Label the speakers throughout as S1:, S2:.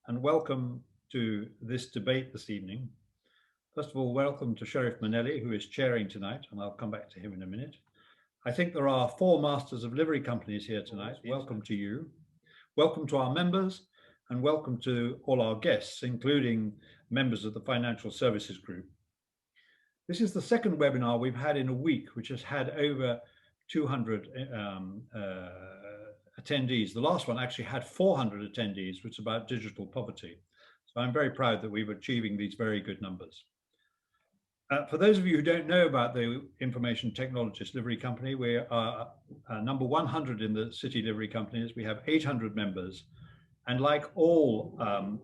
S1: and welcome to this debate this evening. First of all, welcome to Sheriff Mainelli, who is chairing tonight, and I'll come back to him in a minute. I think there are 4 masters of livery companies here tonight. Welcome to you. Welcome to our members, and welcome to all our guests, including members of the Financial Services Group. This is the second webinar we've had in a week, which has had over 200 attendees. The last one actually had 400 attendees, which is about digital poverty. So I'm very proud that we're achieving these very good numbers. For those of you who don't know about the Information Technologist Livery Company, we are number 100 in the city livery companies. We have 800 members. And like all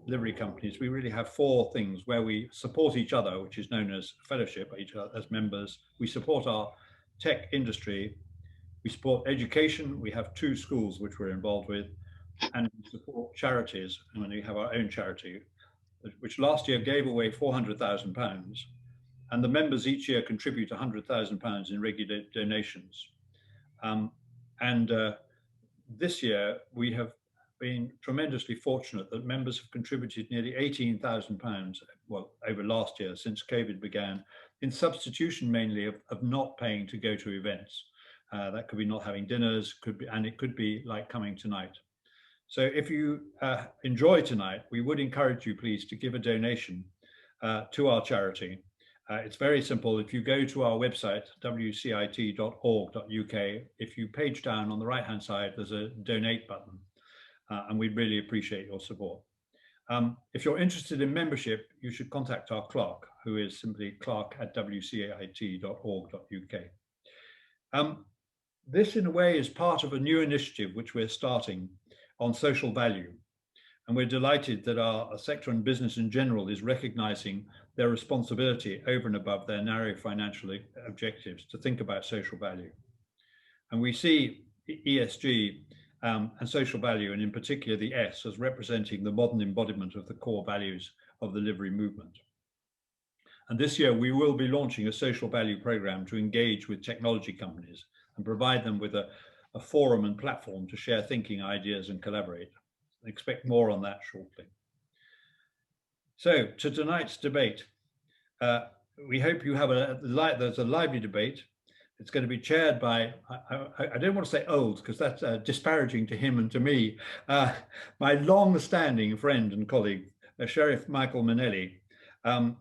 S1: livery companies, we really have 4 things where we support each other, which is known as fellowship, each other as members. We support our tech industry. We support education. We have 2 schools which we're involved with, and we support charities. And we have our own charity, which last year gave away £400,000. And the members each year contribute £100,000 in regular donations. This year we have been tremendously fortunate that members have contributed nearly £18,000, well, over last year since COVID began, in substitution mainly of not paying to go to events. That could be not having dinners, and it could be like coming tonight. So if you enjoy tonight, we would encourage you, please, to give a donation to our charity. It's very simple. If you go to our website, wcit.org.uk, if you page down on the right-hand side, there's a donate button, and we'd really appreciate your support. If you're interested in membership, you should contact our clerk, who is simply clerk@wcit.org.uk. This, in a way, is part of a new initiative which we're starting on social value. And we're delighted that our sector and business in general is recognizing their responsibility over and above their narrow financial objectives to think about social value. And we see ESG and social value, and in particular the S, as representing the modern embodiment of the core values of the livery movement. And this year we will be launching a social value program to engage with technology companies and provide them with a forum and platform to share thinking, ideas, and collaborate. Expect more on that shortly. So to tonight's debate, we hope you have there's a lively debate. It's going to be chaired by, I don't want to say old, because that's disparaging to him and to me, my long-standing friend and colleague, Sheriff Michael Mainelli,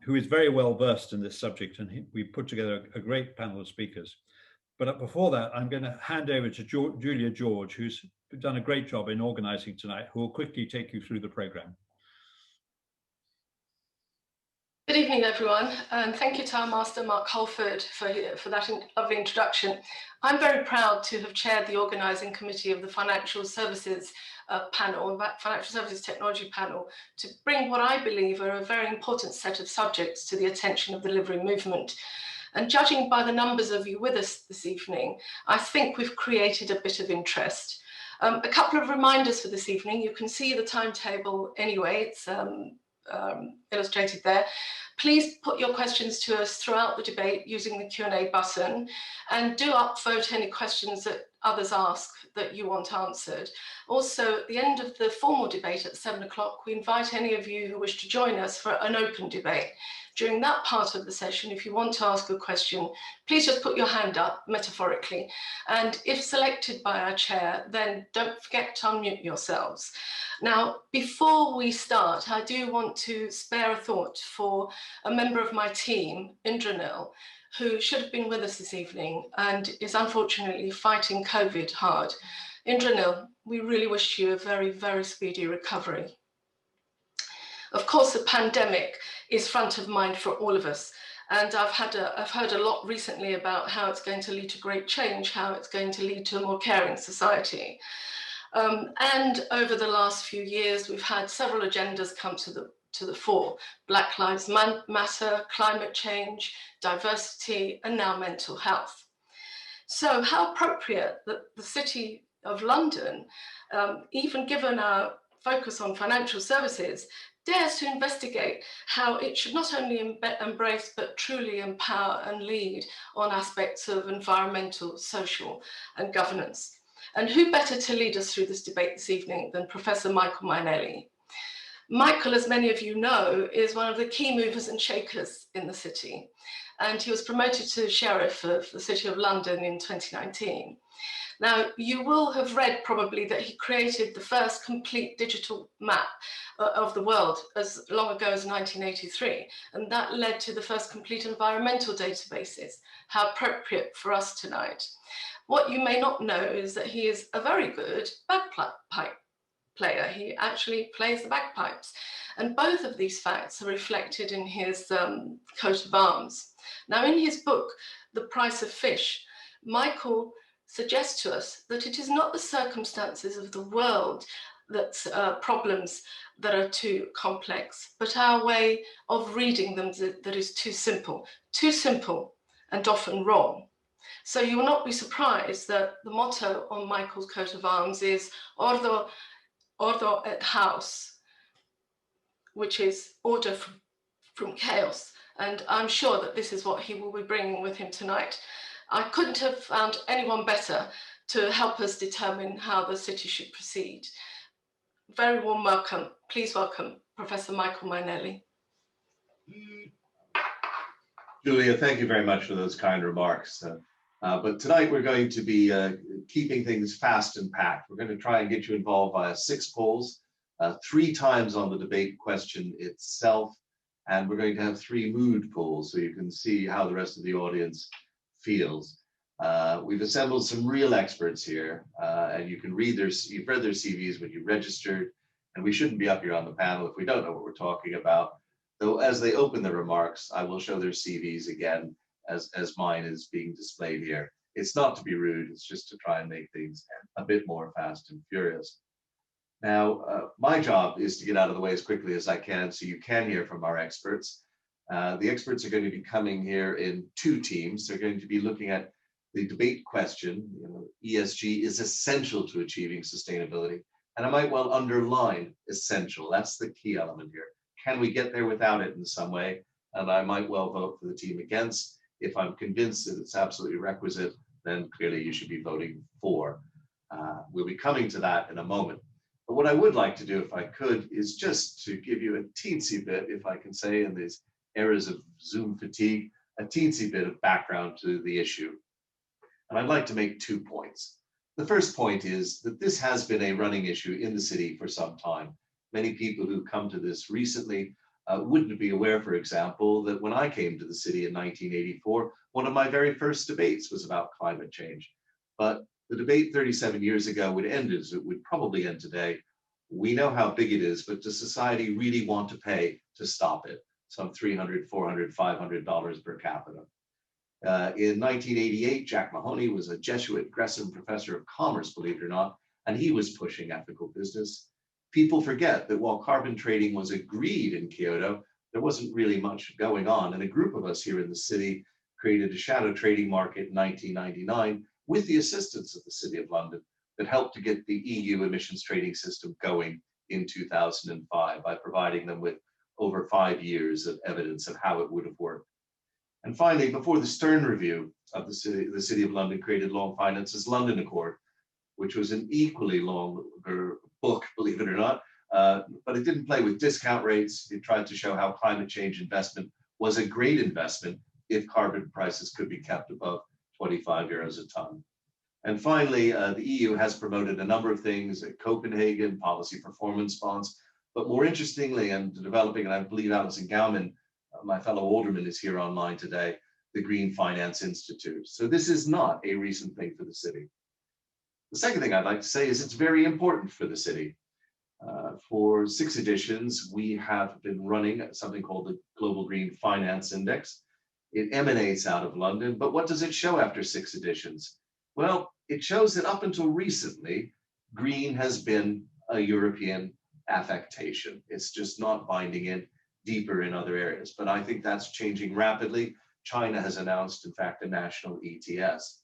S1: who is very well versed in this subject, and we put together a great panel of speakers. But before that, I'm going to hand over to Julia George, who's done a great job in organising tonight, who will quickly take you through the programme.
S2: Good evening, everyone, and thank you to our Master Mark Holford for that lovely introduction. I'm very proud to have chaired the organising committee of the Financial Services Panel, Financial Services Technology Panel, to bring what I believe are a very important set of subjects to the attention of the livery movement. And judging by the numbers of you with us this evening, I think we've created a bit of interest. A couple of reminders for this evening. You can see the timetable anyway, it's illustrated there. Please put your questions to us throughout the debate using the Q&A button, and do upvote any questions that others ask that you want answered. Also, at the end of the formal debate at 7 o'clock, we invite any of you who wish to join us for an open debate. During that part of the session, if you want to ask a question, please just put your hand up, metaphorically. And if selected by our chair, then don't forget to unmute yourselves. Now, before we start, I do want to spare a thought for a member of my team, Indranil, who should have been with us this evening and is unfortunately fighting COVID hard. Indranil, we really wish you a very, very speedy recovery. Of course, the pandemic is front of mind for all of us. And I've heard a lot recently about how it's going to lead to great change, how it's going to lead to a more caring society. And over the last few years, we've had several agendas come to the fore: Black Lives Matter, climate change, diversity, and now mental health. So how appropriate that the City of London, even given our focus on financial services, dares to investigate how it should not only embrace but truly empower and lead on aspects of environmental, social and governance. And who better to lead us through this debate this evening than Professor Michael Mainelli. Michael, as many of you know, is one of the key movers and shakers in the city, and he was promoted to Sheriff of the City of London in 2019. Now, you will have read probably that he created the first complete digital map of the world as long ago as 1983, and that led to the first complete environmental databases. How appropriate for us tonight. What you may not know is that he is a very good bagpipe player. He actually plays the bagpipes. And both of these facts are reflected in his coat of arms. Now, in his book, The Price of Fish, Michael suggests to us that it is not the circumstances of the world that's problems that are too complex, but our way of reading them that is too simple and often wrong. So you will not be surprised that the motto on Michael's coat of arms is Ordo et Haus, which is order from chaos. And I'm sure that this is what he will be bringing with him tonight. I couldn't have found anyone better to help us determine how the city should proceed. Very warm welcome. Please welcome Professor Michael Mainelli.
S3: Julia, thank you very much for those kind remarks. But tonight we're going to be keeping things fast and packed. We're going to try and get you involved via 6 polls, 3 times on the debate question itself, and we're going to have 3 mood polls so you can see how the rest of the audience feels. We've assembled some real experts here, and you can read you've read their CVs when you registered, and we shouldn't be up here on the panel if we don't know what we're talking about. Though as they open the remarks, I will show their CVs again as mine is being displayed here. It's not to be rude, it's just to try and make things a bit more fast and furious. Now, my job is to get out of the way as quickly as I can so you can hear from our experts. The experts are going to be coming here in 2 teams. They're going to be looking at the debate question. ESG is essential to achieving sustainability. And I might well underline essential. That's the key element here. Can we get there without it in some way? And I might well vote for the team against. If I'm convinced that it's absolutely requisite, then clearly you should be voting for. We'll be coming to that in a moment. But what I would like to do, if I could, is just to give you a teensy bit, if I can say, in these eras of Zoom fatigue, a teensy bit of background to the issue. And I'd like to make 2 points. The first point is that this has been a running issue in the city for some time. Many people who come to this recently wouldn't be aware, for example, that when I came to the city in 1984, one of my very first debates was about climate change. But the debate 37 years ago would end as it would probably end today. We know how big it is, but does society really want to pay to stop it? Some $300, $400, $500 per capita. In 1988, Jack Mahoney was a Jesuit Gresham Professor of Commerce, believe it or not, and he was pushing ethical business. People forget that while carbon trading was agreed in Kyoto, there wasn't really much going on. And a group of us here in the city created a shadow trading market in 1999 with the assistance of the City of London that helped to get the EU emissions trading system going in 2005 by providing them with over 5 years of evidence of how it would have worked. And finally, before the Stern Review of the City of London created Long Finance's London Accord, which was an equally longer book, believe it or not, but it didn't play with discount rates. It tried to show how climate change investment was a great investment if carbon prices could be kept above 25 euros a ton. And finally, the EU has promoted a number of things at Copenhagen, policy performance bonds, but more interestingly and developing, and I believe Alison Gowman, my fellow alderman, is here online today, the Green Finance Institute. So this is not a recent thing for the city. The second thing I'd like to say is it's very important for the city. For 6 editions, we have been running something called the Global Green Finance Index. It emanates out of London, but what does it show after 6 editions? Well, it shows that up until recently, green has been a European affectation. It's just not binding in deeper in other areas, but I think that's changing rapidly. China has announced, in fact, a national ETS.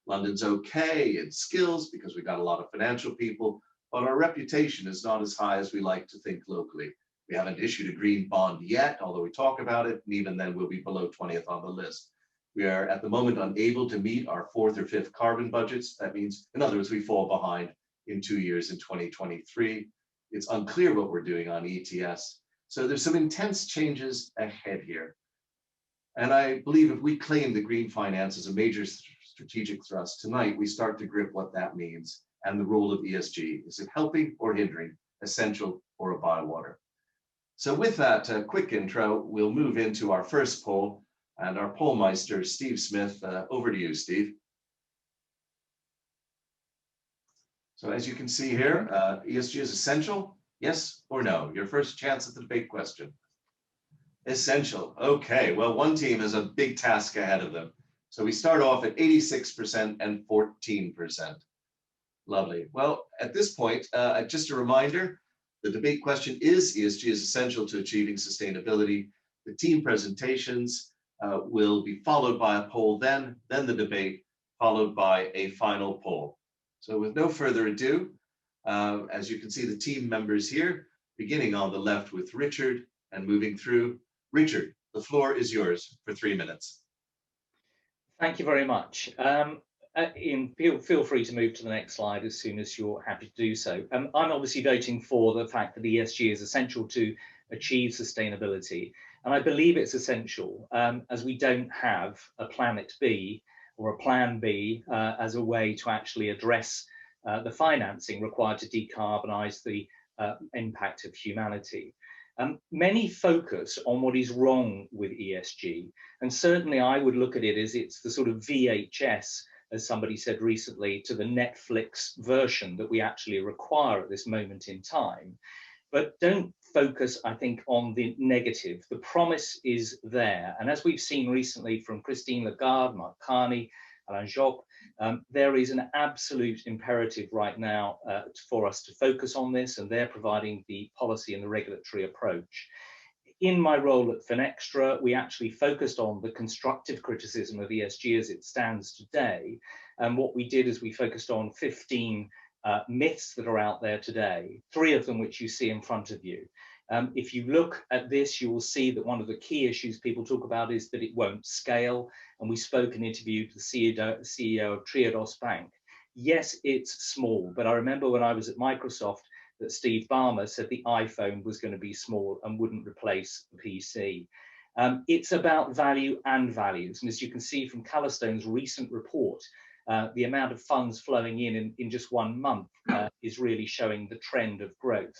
S3: London's okay in skills because we've got a lot of financial people, but our reputation is not as high as we like to think locally. We haven't issued a green bond yet, although we talk about it, and even then we'll be below 20th on the list. We are at the moment unable to meet our 4th or 5th carbon budgets. That means, in other words, we fall behind in 2 years in 2023. It's unclear what we're doing on ETS. So there's some intense changes ahead here. And I believe if we claim the green finance as a major strategic thrust tonight, we start to grip what that means and the role of ESG. Is it helping or hindering, essential or a bywater? So with that quick intro, we'll move into our first poll, and our pollmeister, Steve Smith. Over to you, Steve. So as you can see here, ESG is essential, yes or no? Your first chance at the debate question. Essential. Okay, well, one team has a big task ahead of them. So we start off at 86% and 14%. Lovely. Well, at this point, just a reminder, the debate question is ESG is essential to achieving sustainability. The team presentations will be followed by a poll, then the debate, followed by a final poll. So with no further ado, as you can see the team members here, beginning on the left with Richard and moving through. Richard, the floor is yours for 3 minutes.
S4: Thank you very much. Ian, feel free to move to the next slide as soon as you're happy to do so. I'm obviously voting for the fact that ESG is essential to achieve sustainability. And I believe it's essential as we don't have a planet B or a plan B as a way to actually address the financing required to decarbonise the impact of humanity. Many focus on what is wrong with ESG, and certainly I would look at it as it's the sort of VHS, as somebody said recently, to the Netflix version that we actually require at this moment in time. But don't focus, I think, on the negative. The promise is there, and as we've seen recently from Christine Lagarde, Mark Carney, Alain Job, there is an absolute imperative right now for us to focus on this, and they're providing the policy and the regulatory approach. In my role at Finextra, we actually focused on the constructive criticism of ESG as it stands today. And what we did is we focused on 15 myths that are out there today, 3 of them which you see in front of you. If you look at this, you will see that one of the key issues people talk about is that it won't scale. And we spoke and interviewed the CEO of Triodos Bank. Yes, it's small, but I remember when I was at Microsoft that Steve Ballmer said the iPhone was going to be small and wouldn't replace the PC. It's about value and values. And as you can see from Callistone's recent report, the amount of funds flowing in just 1 month is really showing the trend of growth.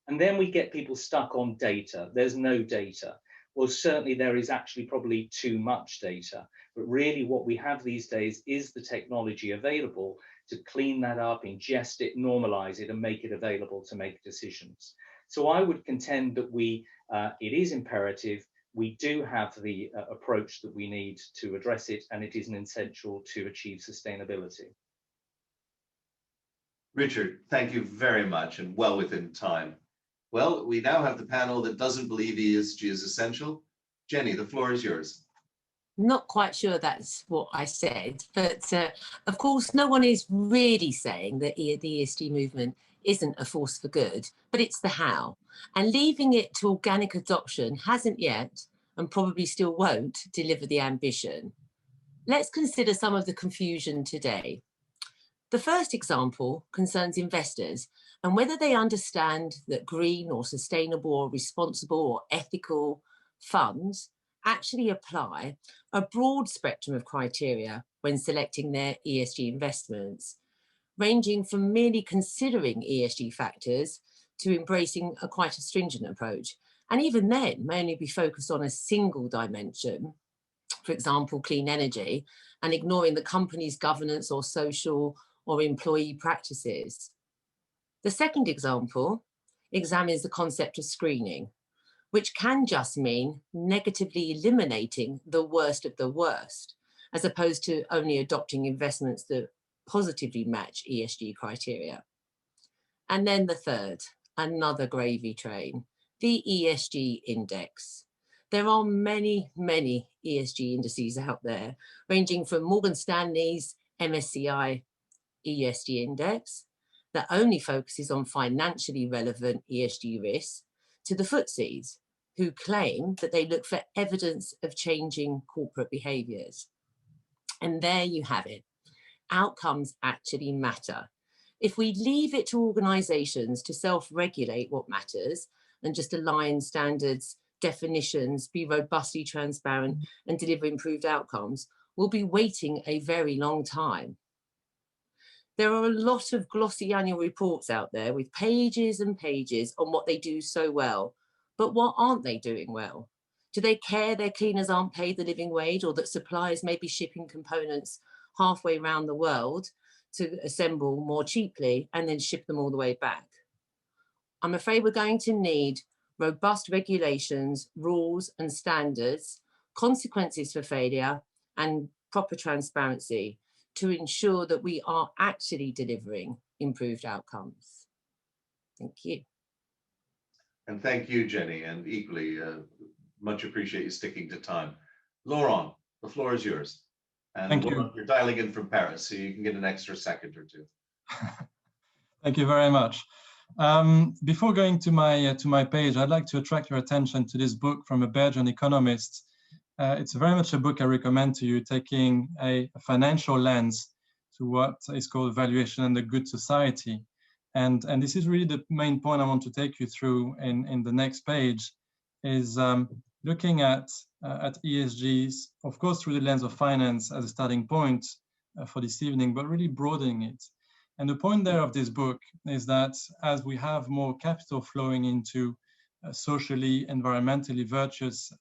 S4: And then we get people stuck on data. There's no data. Well, certainly there is actually probably too much data, but really what we have these days is the technology available to clean that up, ingest it, normalize it, and make it available to make decisions. So I would contend that it is imperative. We do have the approach that we need to address it, and it is an essential to achieve sustainability.
S3: Richard, thank you very much, and well within time. Well, we now have the panel that doesn't believe ESG is essential. Jenny, the floor is yours.
S5: Not quite sure that's what I said, but of course, no one is really saying that the ESG movement isn't a force for good, but it's the how. And leaving it to organic adoption hasn't yet, and probably still won't, deliver the ambition. Let's consider some of the confusion today. The first example concerns investors and whether they understand that green or sustainable or responsible or ethical funds actually apply a broad spectrum of criteria when selecting their ESG investments, ranging from merely considering ESG factors to embracing quite a stringent approach. And even then may only be focused on a single dimension, for example, clean energy, and ignoring the company's governance or social or employee practices. The second example examines the concept of screening, which can just mean negatively eliminating the worst of the worst, as opposed to only adopting investments that positively match ESG criteria. And then the third, another gravy train, the ESG index. There are many, many ESG indices out there, ranging from Morgan Stanley's MSCI ESG index that only focuses on financially relevant ESG risks to the FTSEs, who claim that they look for evidence of changing corporate behaviours. And there you have it. Outcomes actually matter. If we leave it to organisations to self-regulate what matters and just align standards, definitions, be robustly transparent and deliver improved outcomes, we'll be waiting a very long time. There are a lot of glossy annual reports out there with pages and pages on what they do so well, but what aren't they doing well? Do they care their cleaners aren't paid the living wage, or that suppliers may be shipping components halfway around the world to assemble more cheaply and then ship them all the way back? I'm afraid we're going to need robust regulations, rules and standards, consequences for failure and proper transparency to ensure that we are actually delivering improved outcomes. Thank you.
S3: And thank you, Jenny, and equally much appreciate you sticking to time. Laurent, the floor is yours. And
S6: thank
S3: Laurent,
S6: you.
S3: You're dialing in from Paris, so you can get an extra second or two.
S6: Thank you very much. Before going to my page, I'd like to attract your attention to this book from a Belgian economist. It's very much a book I recommend to you, taking a financial lens to what is called valuation and the good society. And this is really the main point I want to take you through in the next page, is looking at ESGs, of course, through the lens of finance as a starting point for this evening, but really broadening it. And the point there of this book is that as we have more capital flowing into socially, environmentally virtuous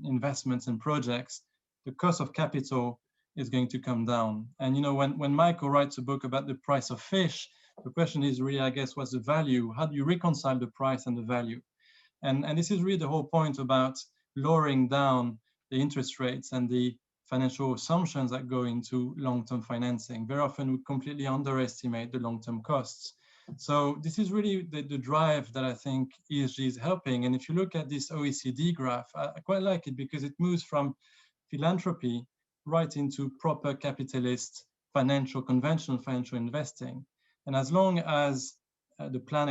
S6: investments and projects, the cost of capital is going to come down. And you know, when Michael writes a book about the price of fish, the question is really, I guess, what's the value? How do you reconcile the price and the value? And this is really the whole point about lowering down the interest rates and the financial assumptions that go into long-term financing. Very often we completely underestimate the long-term costs. So this is really the drive that I think ESG is helping. And if you look at this OECD graph, I quite like it because it moves from philanthropy right into proper capitalist financial, conventional financial investing. And as long as the plan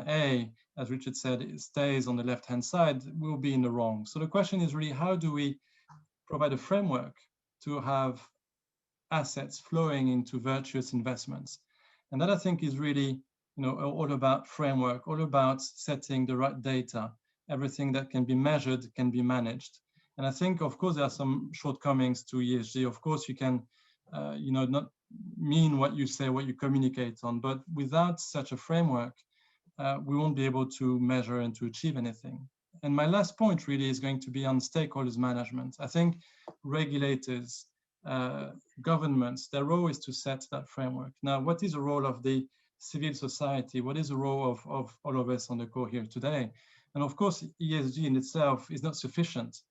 S6: A, as Richard said, it stays on the left-hand side, we'll be in the wrong. So the question is really, how do we provide a framework to have assets flowing into virtuous investments? And that, I think, is really, you know, all about framework, all about setting the right data. Everything that can be measured can be managed. And I think, of course, there are some shortcomings to ESG. Of course, you can, you know, not mean what you say, what you communicate on, but without such a framework, we won't be able to measure and to achieve anything. And my last point really is going to be on stakeholders management. I think regulators, governments, their role is to set that framework. Now, what is the role of the civil society? What is the role of all of us on the call here today? And of course, ESG in itself is not sufficient,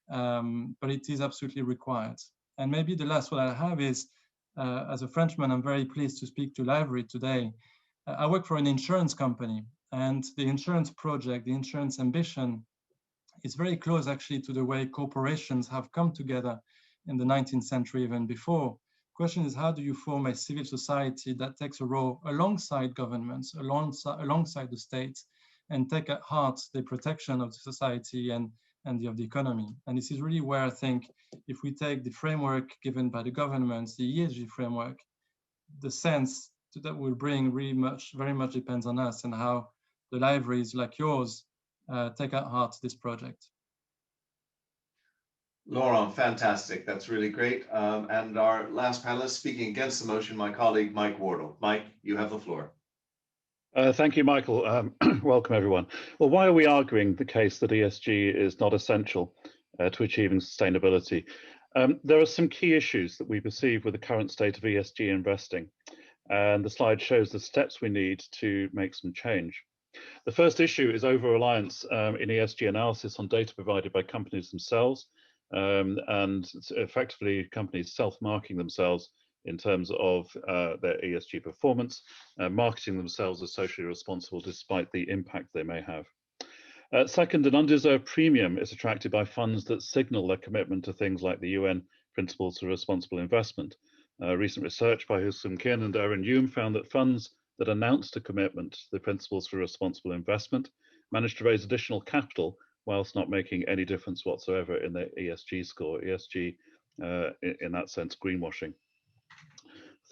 S6: but it is absolutely required. And maybe the last one I have is, as a Frenchman, I'm very pleased to speak to Library today. I work for an insurance company, and the insurance project, the insurance ambition is very close actually to the way corporations have come together in the 19th century, even before. The question is, how do you form a civil society that takes a role alongside governments, alongside the state, and take at heart the protection of the society and of the economy? And this is really where I think if we take the framework given by the governments, the ESG framework, the sense that will bring really very much depends on us and how the libraries like yours take at heart this project.
S3: Laurent, fantastic. That's really great. And our last panelist speaking against the motion, my colleague, Mike Wardle. Mike, you have the floor.
S7: Thank you, Michael. Welcome, everyone. Well, why are we arguing the case that ESG is not essential to achieving sustainability? There are some key issues that we perceive with the current state of ESG investing. And the slide shows the steps we need to make some change. The first issue is over-reliance in ESG analysis on data provided by companies themselves, and effectively companies self-marking themselves in terms of their ESG performance, marketing themselves as socially responsible despite the impact they may have. Second, an undeserved premium is attracted by funds that signal their commitment to things like the UN Principles for Responsible Investment. Recent research by Husum Kien and Aaron Hume found that funds that announced a commitment to the Principles for Responsible Investment managed to raise additional capital whilst not making any difference whatsoever in their ESG score. ESG, in that sense, greenwashing.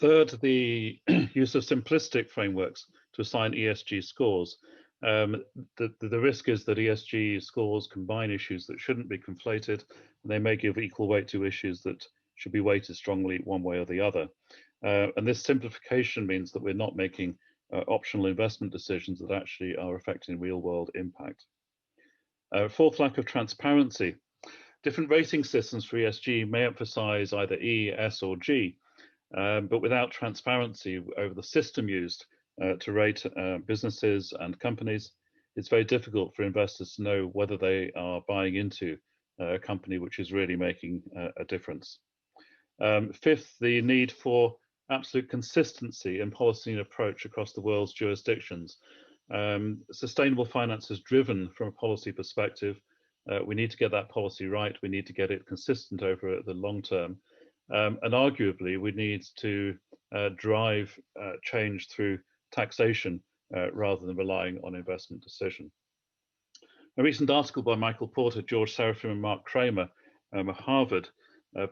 S7: Third, the use of simplistic frameworks to assign ESG scores. The risk is that ESG scores combine issues that shouldn't be conflated, and they may give equal weight to issues that should be weighted strongly one way or the other. And this simplification means that we're not making optional investment decisions that actually are affecting real world impact. Fourth, lack of transparency. Different rating systems for ESG may emphasize either E, S, or G, but without transparency over the system used to rate businesses and companies, it's very difficult for investors to know whether they are buying into a company which is really making a difference. Fifth, the need for absolute consistency in policy and approach across the world's jurisdictions. Sustainable finance is driven from a policy perspective. We need to get that policy right. We need to get it consistent over the long term. And arguably, we need to drive change through taxation rather than relying on investment decision. A recent article by Michael Porter, George Seraphim, and Mark Kramer at Harvard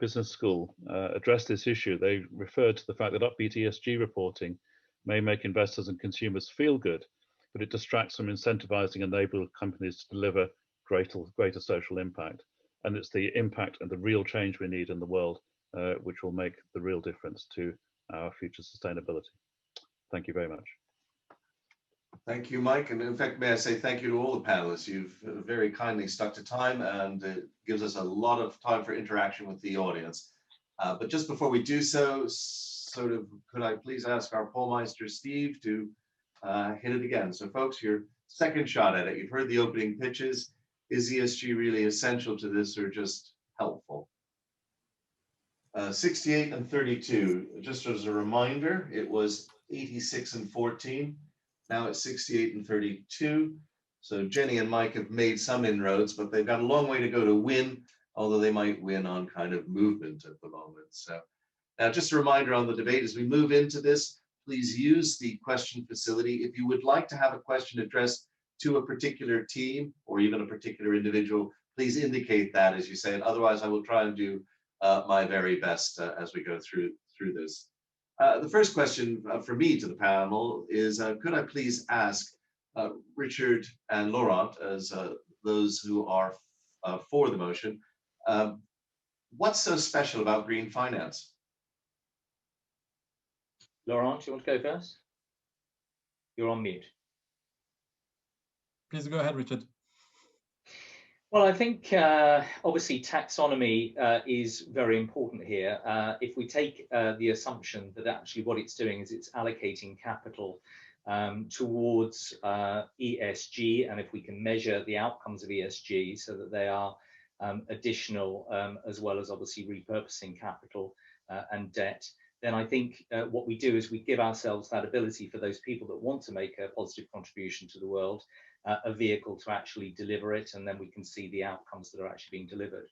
S7: Business School addressed this issue. They referred to the fact that upbeat ESG reporting may make investors and consumers feel good, but it distracts from incentivizing and enabling companies to deliver greater social impact. And it's the impact and the real change we need in the world which will make the real difference to our future sustainability. Thank you very much.
S3: Thank you, Mike. And in fact, may I say thank you to all the panelists. You've very kindly stuck to time, and it gives us a lot of time for interaction with the audience. But just before we do so, could I please ask our pollmeister, Steve, to hit it again. So folks, your second shot at it. You've heard the opening pitches. Is ESG really essential to this or just helpful? 68 and 32. Just as a reminder, it was 86 and 14. Now it's 68 and 32. So Jenny and Mike have made some inroads, but they've got a long way to go to win, although they might win on kind of movement at the moment. So now just a reminder on the debate as we move into this, please use the question facility. If you would like to have a question addressed to a particular team or even a particular individual, please indicate that as you say it. Otherwise, I will try and do my very best as we go through this. The first question for me to the panel is, could I please ask Richard and Laurent, as those who are for the motion, what's so special about green finance?
S4: Laurent, you want to go first? You're on mute.
S6: Please go ahead, Richard.
S4: Well, I think obviously taxonomy is very important here. If we take the assumption that actually what it's doing is it's allocating capital towards ESG, and if we can measure the outcomes of ESG so that they are additional, as well as obviously repurposing capital and debt, then I think what we do is we give ourselves that ability for those people that want to make a positive contribution to the world, a vehicle to actually deliver it, and then we can see the outcomes that are actually being delivered.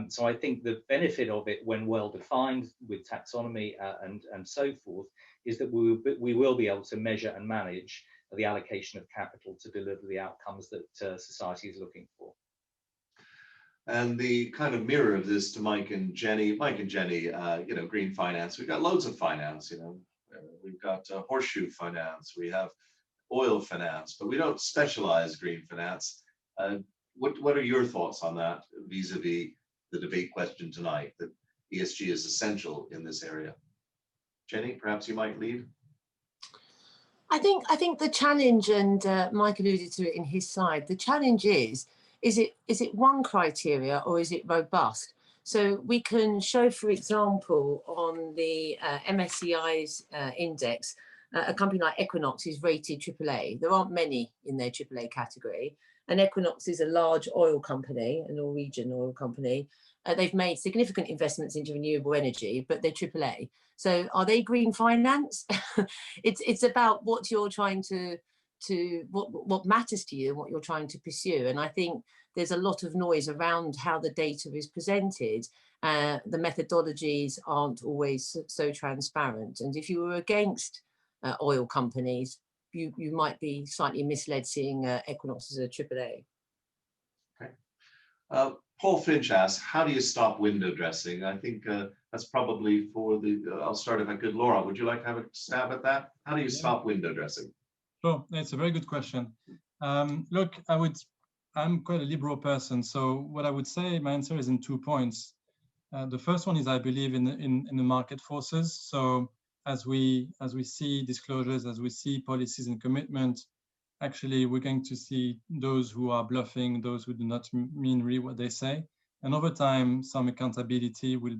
S4: So I think the benefit of it, when well defined with taxonomy and so forth, is that we will be able to measure and manage the allocation of capital to deliver the outcomes that society is looking for.
S3: And the kind of mirror of this to Mike and Jenny, you know, green finance, we've got loads of finance, you know, we've got horseshoe finance, we have oil finance, but we don't specialize green finance. What are your thoughts on that vis-a-vis the debate question tonight, that ESG is essential in this area? Jenny, perhaps you might lead.
S5: I think the challenge, and Mike alluded to it in his side, the challenge is it one criteria or is it robust? So we can show, for example, on the MSCI's index, a company like Equinox is rated AAA. There aren't many in their AAA category. And Equinox is a large oil company, a Norwegian oil company. They've made significant investments into renewable energy, but they're AAA. So are they green finance? It's about what you're trying to what matters to you and what you're trying to pursue. And I think there's a lot of noise around how the data is presented. The methodologies aren't always so transparent. And if you were against oil companies, you might be slightly misled seeing Equinox as a AAA.
S3: Okay. Paul Finch asks, how do you stop window dressing? I think that's probably for the, I'll start if I could. Laura, would you like to have a stab at that? How do you stop window dressing?
S6: Sure, it's a very good question. Look, I'm quite a liberal person, so what I would say, my answer is in 2 points. The first one is I believe in the market forces. So as we see disclosures, as we see policies and commitment, actually we're going to see those who are bluffing, those who do not mean really what they say, and over time some accountability will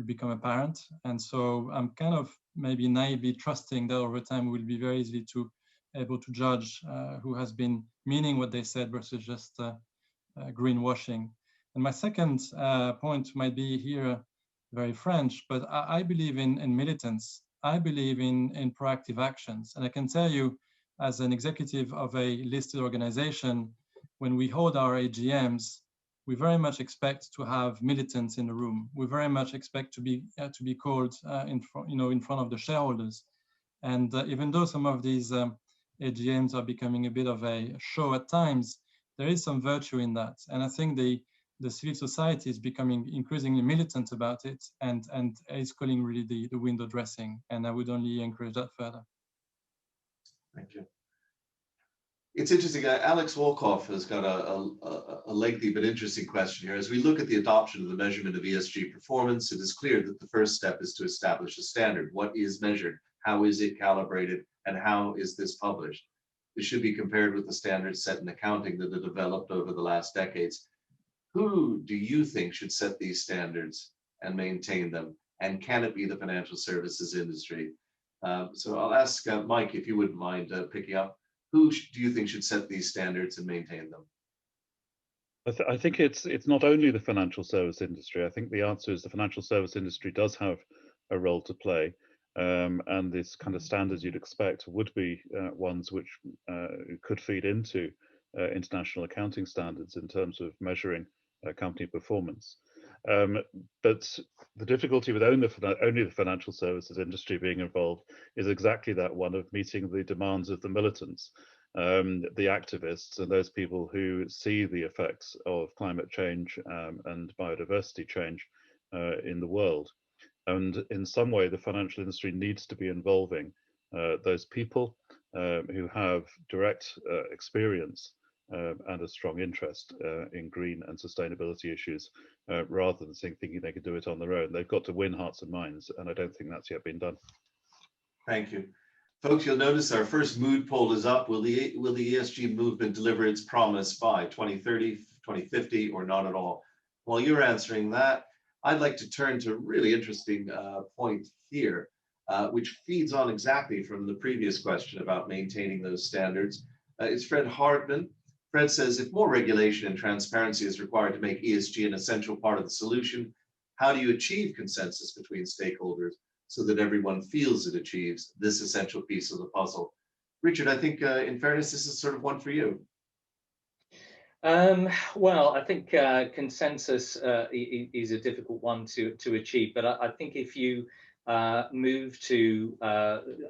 S6: become apparent. And so I'm kind of maybe naively trusting that over time we'll be very easily able to judge who has been meaning what they said versus just greenwashing. And my second point might be here very French, but I believe in militants. I believe in proactive actions. And I can tell you, as an executive of a listed organization, when we hold our AGMs, we very much expect to have militants in the room. We very much expect to be called in front of the shareholders. And even though some of these AGMs are becoming a bit of a show at times, there is some virtue in that. And I think the civil society is becoming increasingly militant about it and is calling really the window dressing. And I would only encourage that further.
S3: Thank you. It's interesting. Alex Wolkoff has got a lengthy but interesting question here. As we look at the adoption of the measurement of ESG performance, it is clear that the first step is to establish a standard. What is measured? How is it calibrated? And how is this published? This should be compared with the standards set in accounting that have developed over the last decades. Who do you think should set these standards and maintain them? And can it be the financial services industry? So I'll ask Mike, if you wouldn't mind picking up. Who do you think should set these standards and maintain them?
S7: I think it's not only the financial service industry. I think the answer is the financial service industry does have a role to play. And this kind of standards you'd expect would be ones which could feed into international accounting standards in terms of measuring company performance. But the difficulty with only the financial services industry being involved is exactly that one of meeting the demands of the militants, the activists, and those people who see the effects of climate change and biodiversity change in the world. And in some way, the financial industry needs to be involving those people who have direct experience and a strong interest in green and sustainability issues, rather than thinking they could do it on their own. They've got to win hearts and minds, and I don't think that's yet been done.
S3: Thank you. Folks, you'll notice our first mood poll is up. Will the ESG movement deliver its promise by 2030, 2050, or not at all? While you're answering that, I'd like to turn to a really interesting point here, which feeds on exactly from the previous question about maintaining those standards. It's Fred Hardman. Fred says, if more regulation and transparency is required to make ESG an essential part of the solution, how do you achieve consensus between stakeholders so that everyone feels it achieves this essential piece of the puzzle? Richard, I think in fairness, this is sort of one for you.
S4: Well, I think consensus is a difficult one to achieve, but I think if you move to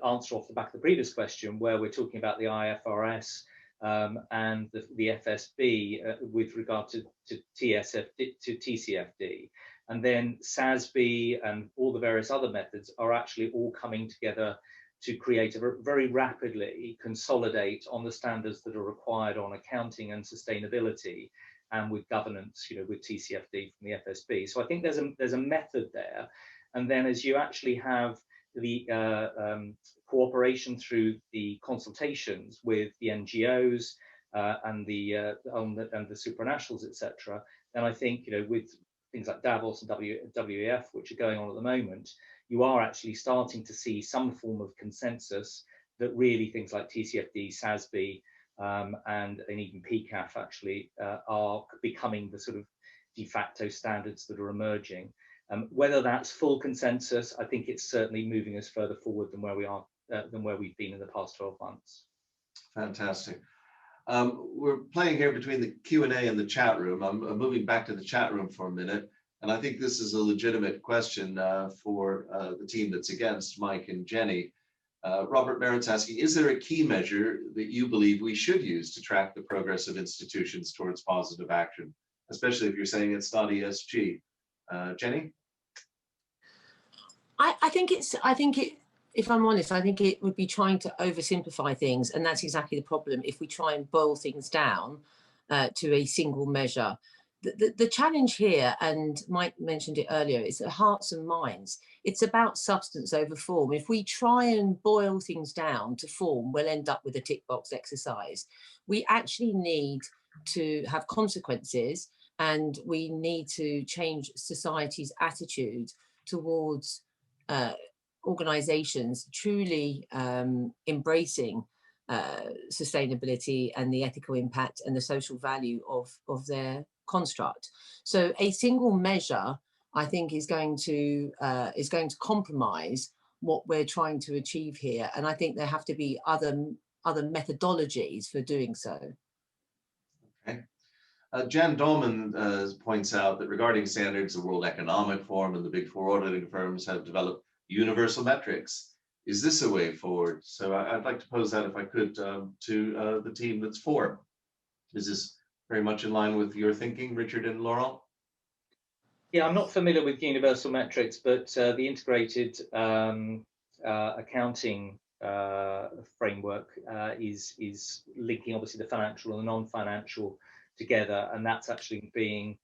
S4: answer off the back of the previous question, where we're talking about the IFRS and the FSB with regard to TCFD, and then SASB and all the various other methods are actually all coming together to create a very rapidly consolidate on the standards that are required on accounting and sustainability, and with governance, with TCFD from the FSB. So I think there's a method there, and then as you actually have the cooperation through the consultations with the NGOs and the supranationals, etc., then I think with things like Davos and WEF, which are going on at the moment, you are actually starting to see some form of consensus that really things like TCFD, SASB, and even PCAF actually are becoming the sort of de facto standards that are emerging. Whether that's full consensus, I think it's certainly moving us further forward than where we are, than where we've been in the past 12 months.
S3: Fantastic. We're playing here between the Q&A and the chat room. I'm moving back to the chat room for a minute. And I think this is a legitimate question for the team that's against, Mike and Jenny. Robert Merritt's asking, is there a key measure that you believe we should use to track the progress of institutions towards positive action? especially if you're saying it's not ESG. Jenny?
S5: I think if I'm honest, I think it would be trying to oversimplify things, and that's exactly the problem if we try and boil things down to a single measure. The challenge here, and Mike mentioned it earlier, is hearts and minds. It's about substance over form. If we try and boil things down to form, we'll end up with a tick box exercise. We actually need to have consequences, and we need to change society's attitude towards organizations truly embracing sustainability and the ethical impact and the social value of their construct. So a single measure, I think, is going to compromise what we're trying to achieve here, and I think there have to be other methodologies for doing so.
S3: Okay. Jan Dolman points out that regarding standards, the World Economic Forum and the Big Four auditing firms have developed universal metrics. Is this a way forward? So I'd like to pose that, if I could, to the team that's for. Is this very much in line with your thinking, Richard and Laurent?
S4: Yeah, I'm not familiar with universal metrics, but the integrated accounting framework is linking obviously the financial and the non-financial together, and that's actually being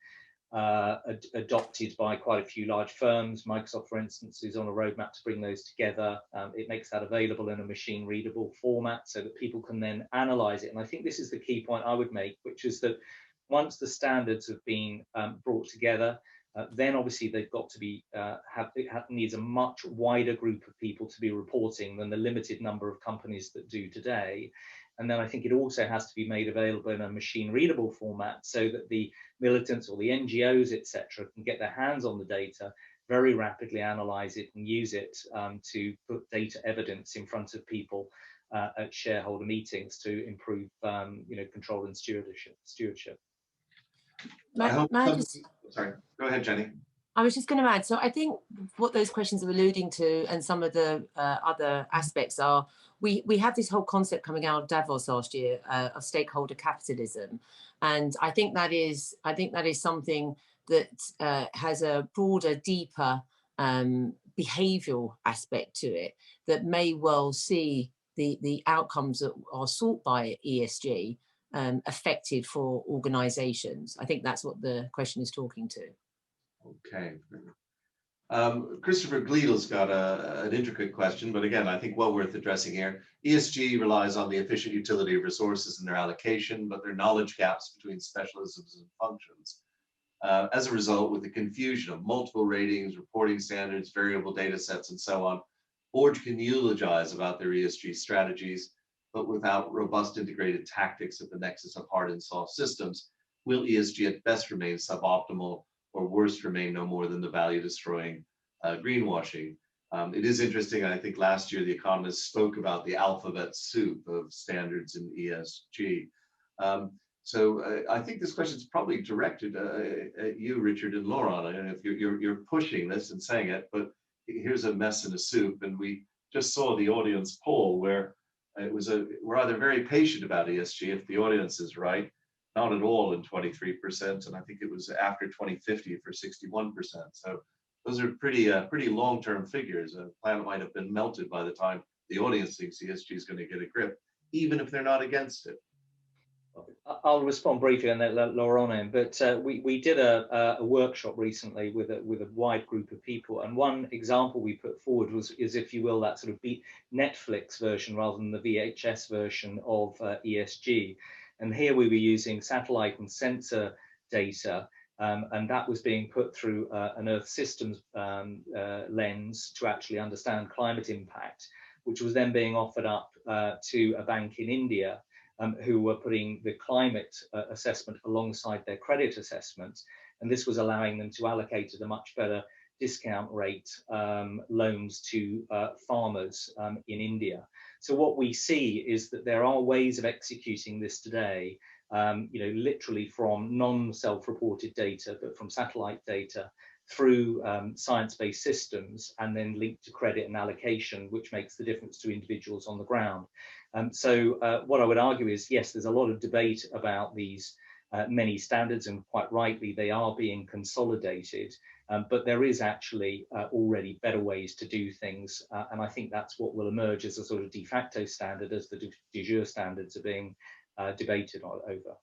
S4: adopted by quite a few large firms. Microsoft, for instance, is on a roadmap to bring those together. It makes that available in a machine readable format so that people can then analyze it. And I think this is the key point I would make, which is that once the standards have been brought together, then obviously they've got to be needs a much wider group of people to be reporting than the limited number of companies that do today. And then I think it also has to be made available in a machine readable format so that the militants or the NGOs, etc., can get their hands on the data, very rapidly analyze it and use it to put data evidence in front of people at shareholder meetings to improve control and stewardship.
S3: Sorry, go ahead, Jenny.
S5: I was just going to add, so I think what those questions are alluding to and some of the other aspects are, we have this whole concept coming out of Davos last year of stakeholder capitalism. And I think that is something that has a broader, deeper behavioural aspect to it that may well see the outcomes that are sought by ESG affected for organisations. I think that's what the question is talking to.
S3: Okay. Christopher Gleedle's got an intricate question, but again, I think well worth addressing here. ESG relies on the efficient utility of resources and their allocation, but there are knowledge gaps between specialisms and functions. As a result, with the confusion of multiple ratings, reporting standards, variable data sets, and so on, boards can eulogize about their ESG strategies, but without robust integrated tactics at the nexus of hard and soft systems, will ESG at best remain suboptimal, or worse, remain no more than the value-destroying greenwashing? It is interesting, I think last year The Economist spoke about the alphabet soup of standards in ESG. So I think this question is probably directed at you, Richard and Laurent. I don't know if you're pushing this and saying it, but here's a mess in a soup. And we just saw the audience poll where it was we're either very patient about ESG if the audience is right, not at all in 23%, and I think it was after 2050 for 61%. So those are pretty long-term figures. A planet might have been melted by the time the audience thinks ESG is going to get a grip, even if they're not against it.
S4: I'll respond briefly and then let Laurent in. But we did a workshop recently with a wide group of people, and one example we put forward is, if you will, that sort of Netflix version rather than the VHS version of ESG. And here we were using satellite and sensor data, and that was being put through an Earth systems lens to actually understand climate impact, which was then being offered up to a bank in India who were putting the climate assessment alongside their credit assessment. And this was allowing them to allocate at a much better discount rate loans to farmers in India. So what we see is that there are ways of executing this today, literally from non-self-reported data, but from satellite data through science-based systems, and then linked to credit and allocation, which makes the difference to individuals on the ground. So what I would argue is, yes, there's a lot of debate about these many standards, and quite rightly they are being consolidated, but there is actually already better ways to do things, and I think that's what will emerge as a sort of de facto standard as the de jure standards are being debated over.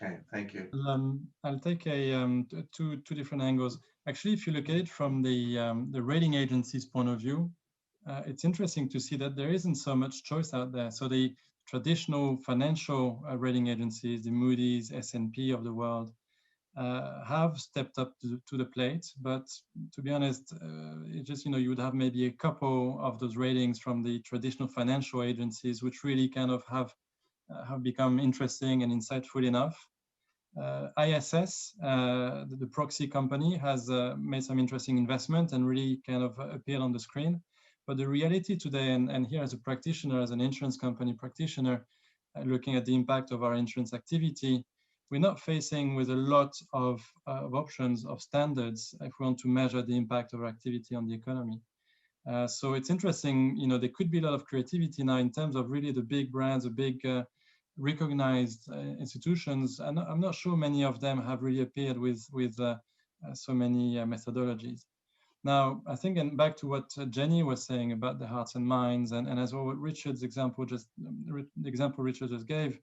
S3: Okay, thank you.
S6: I'll take two different angles. Actually, if you look at it from the rating agency's point of view, it's interesting to see that there isn't so much choice out there. So the traditional financial rating agencies, the Moody's, S&P of the world, have stepped up to the plate. But to be honest, it just, you would have maybe a couple of those ratings from the traditional financial agencies, which really kind of have become interesting and insightful enough. ISS, the proxy company, has made some interesting investment and really kind of appeared on the screen. But the reality today, and here as a practitioner, as an insurance company practitioner, looking at the impact of our insurance activity, we're not facing with a lot of options, of standards, if we want to measure the impact of our activity on the economy. So it's interesting, there could be a lot of creativity now in terms of really the big brands, the big recognized institutions, and I'm not sure many of them have really appeared with so many methodologies. Now, I think, and back to what Jenny was saying about the hearts and minds, and as well what Richard's example the example Richard just gave,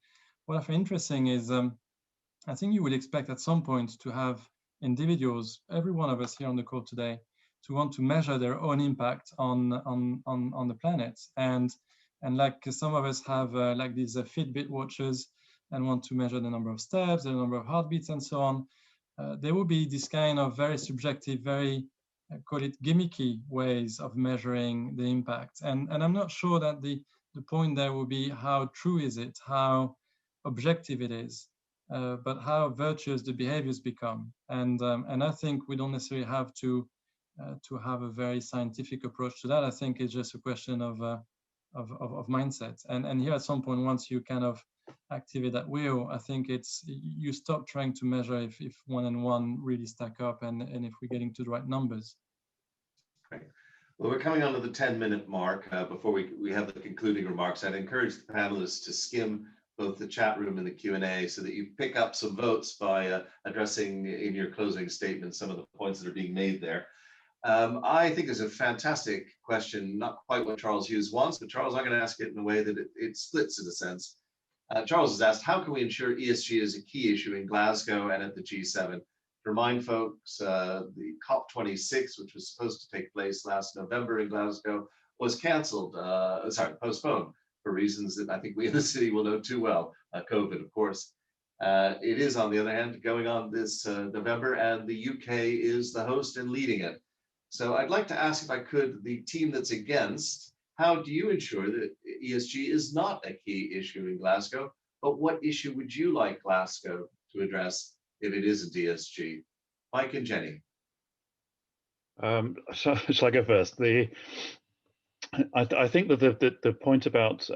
S6: what I find interesting is I think you would expect at some point to have individuals, every one of us here on the call today, to want to measure their own impact on the planet, and like some of us have like these Fitbit watches and want to measure the number of steps, the number of heartbeats, and so on. There will be this kind of very subjective, very call it gimmicky ways of measuring the impact, and I'm not sure that the point there will be how true is it, how objective it is, but how virtuous the behaviors become, and I think we don't necessarily have to have a very scientific approach to that. I think it's just a question of mindset, and here at some point, once you kind of activate that wheel, I think it's you stop trying to measure if 1 and 1 really stack up, and if we're getting to the right numbers.
S3: Great. Well, we're coming on to the 10-minute mark. Before we have the concluding remarks, I'd encourage the panelists to skim both the chat room and the Q&A so that you pick up some votes by addressing in your closing statement some of the points that are being made there. I think it's a fantastic question, not quite what Charles Hughes wants, but Charles, I'm going to ask it in a way that it splits in a sense. Charles has asked, how can we ensure ESG is a key issue in Glasgow and at the G7? To remind folks, the COP26, which was supposed to take place last November in Glasgow, was cancelled, postponed for reasons that I think we in the city will know too well, COVID, of course. It is, on the other hand, going on this November, and the UK is the host and leading it. So I'd like to ask, if I could, the team that's against, how do you ensure that ESG is not a key issue in Glasgow, but what issue would you like Glasgow to address if it isn't ESG? Mike and Jenny.
S7: Shall I go first? I think that the point about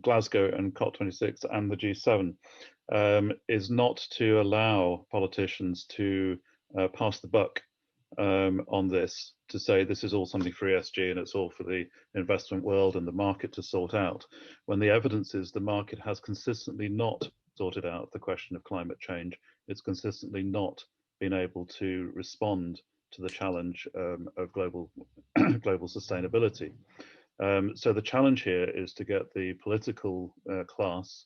S7: Glasgow and COP26 and the G7 is not to allow politicians to pass the buck on this, to say this is all something for ESG and it's all for the investment world and the market to sort out, when the evidence is the market has consistently not sorted out the question of climate change. It's consistently not been able to respond to the challenge of global sustainability. So the challenge here is to get the political class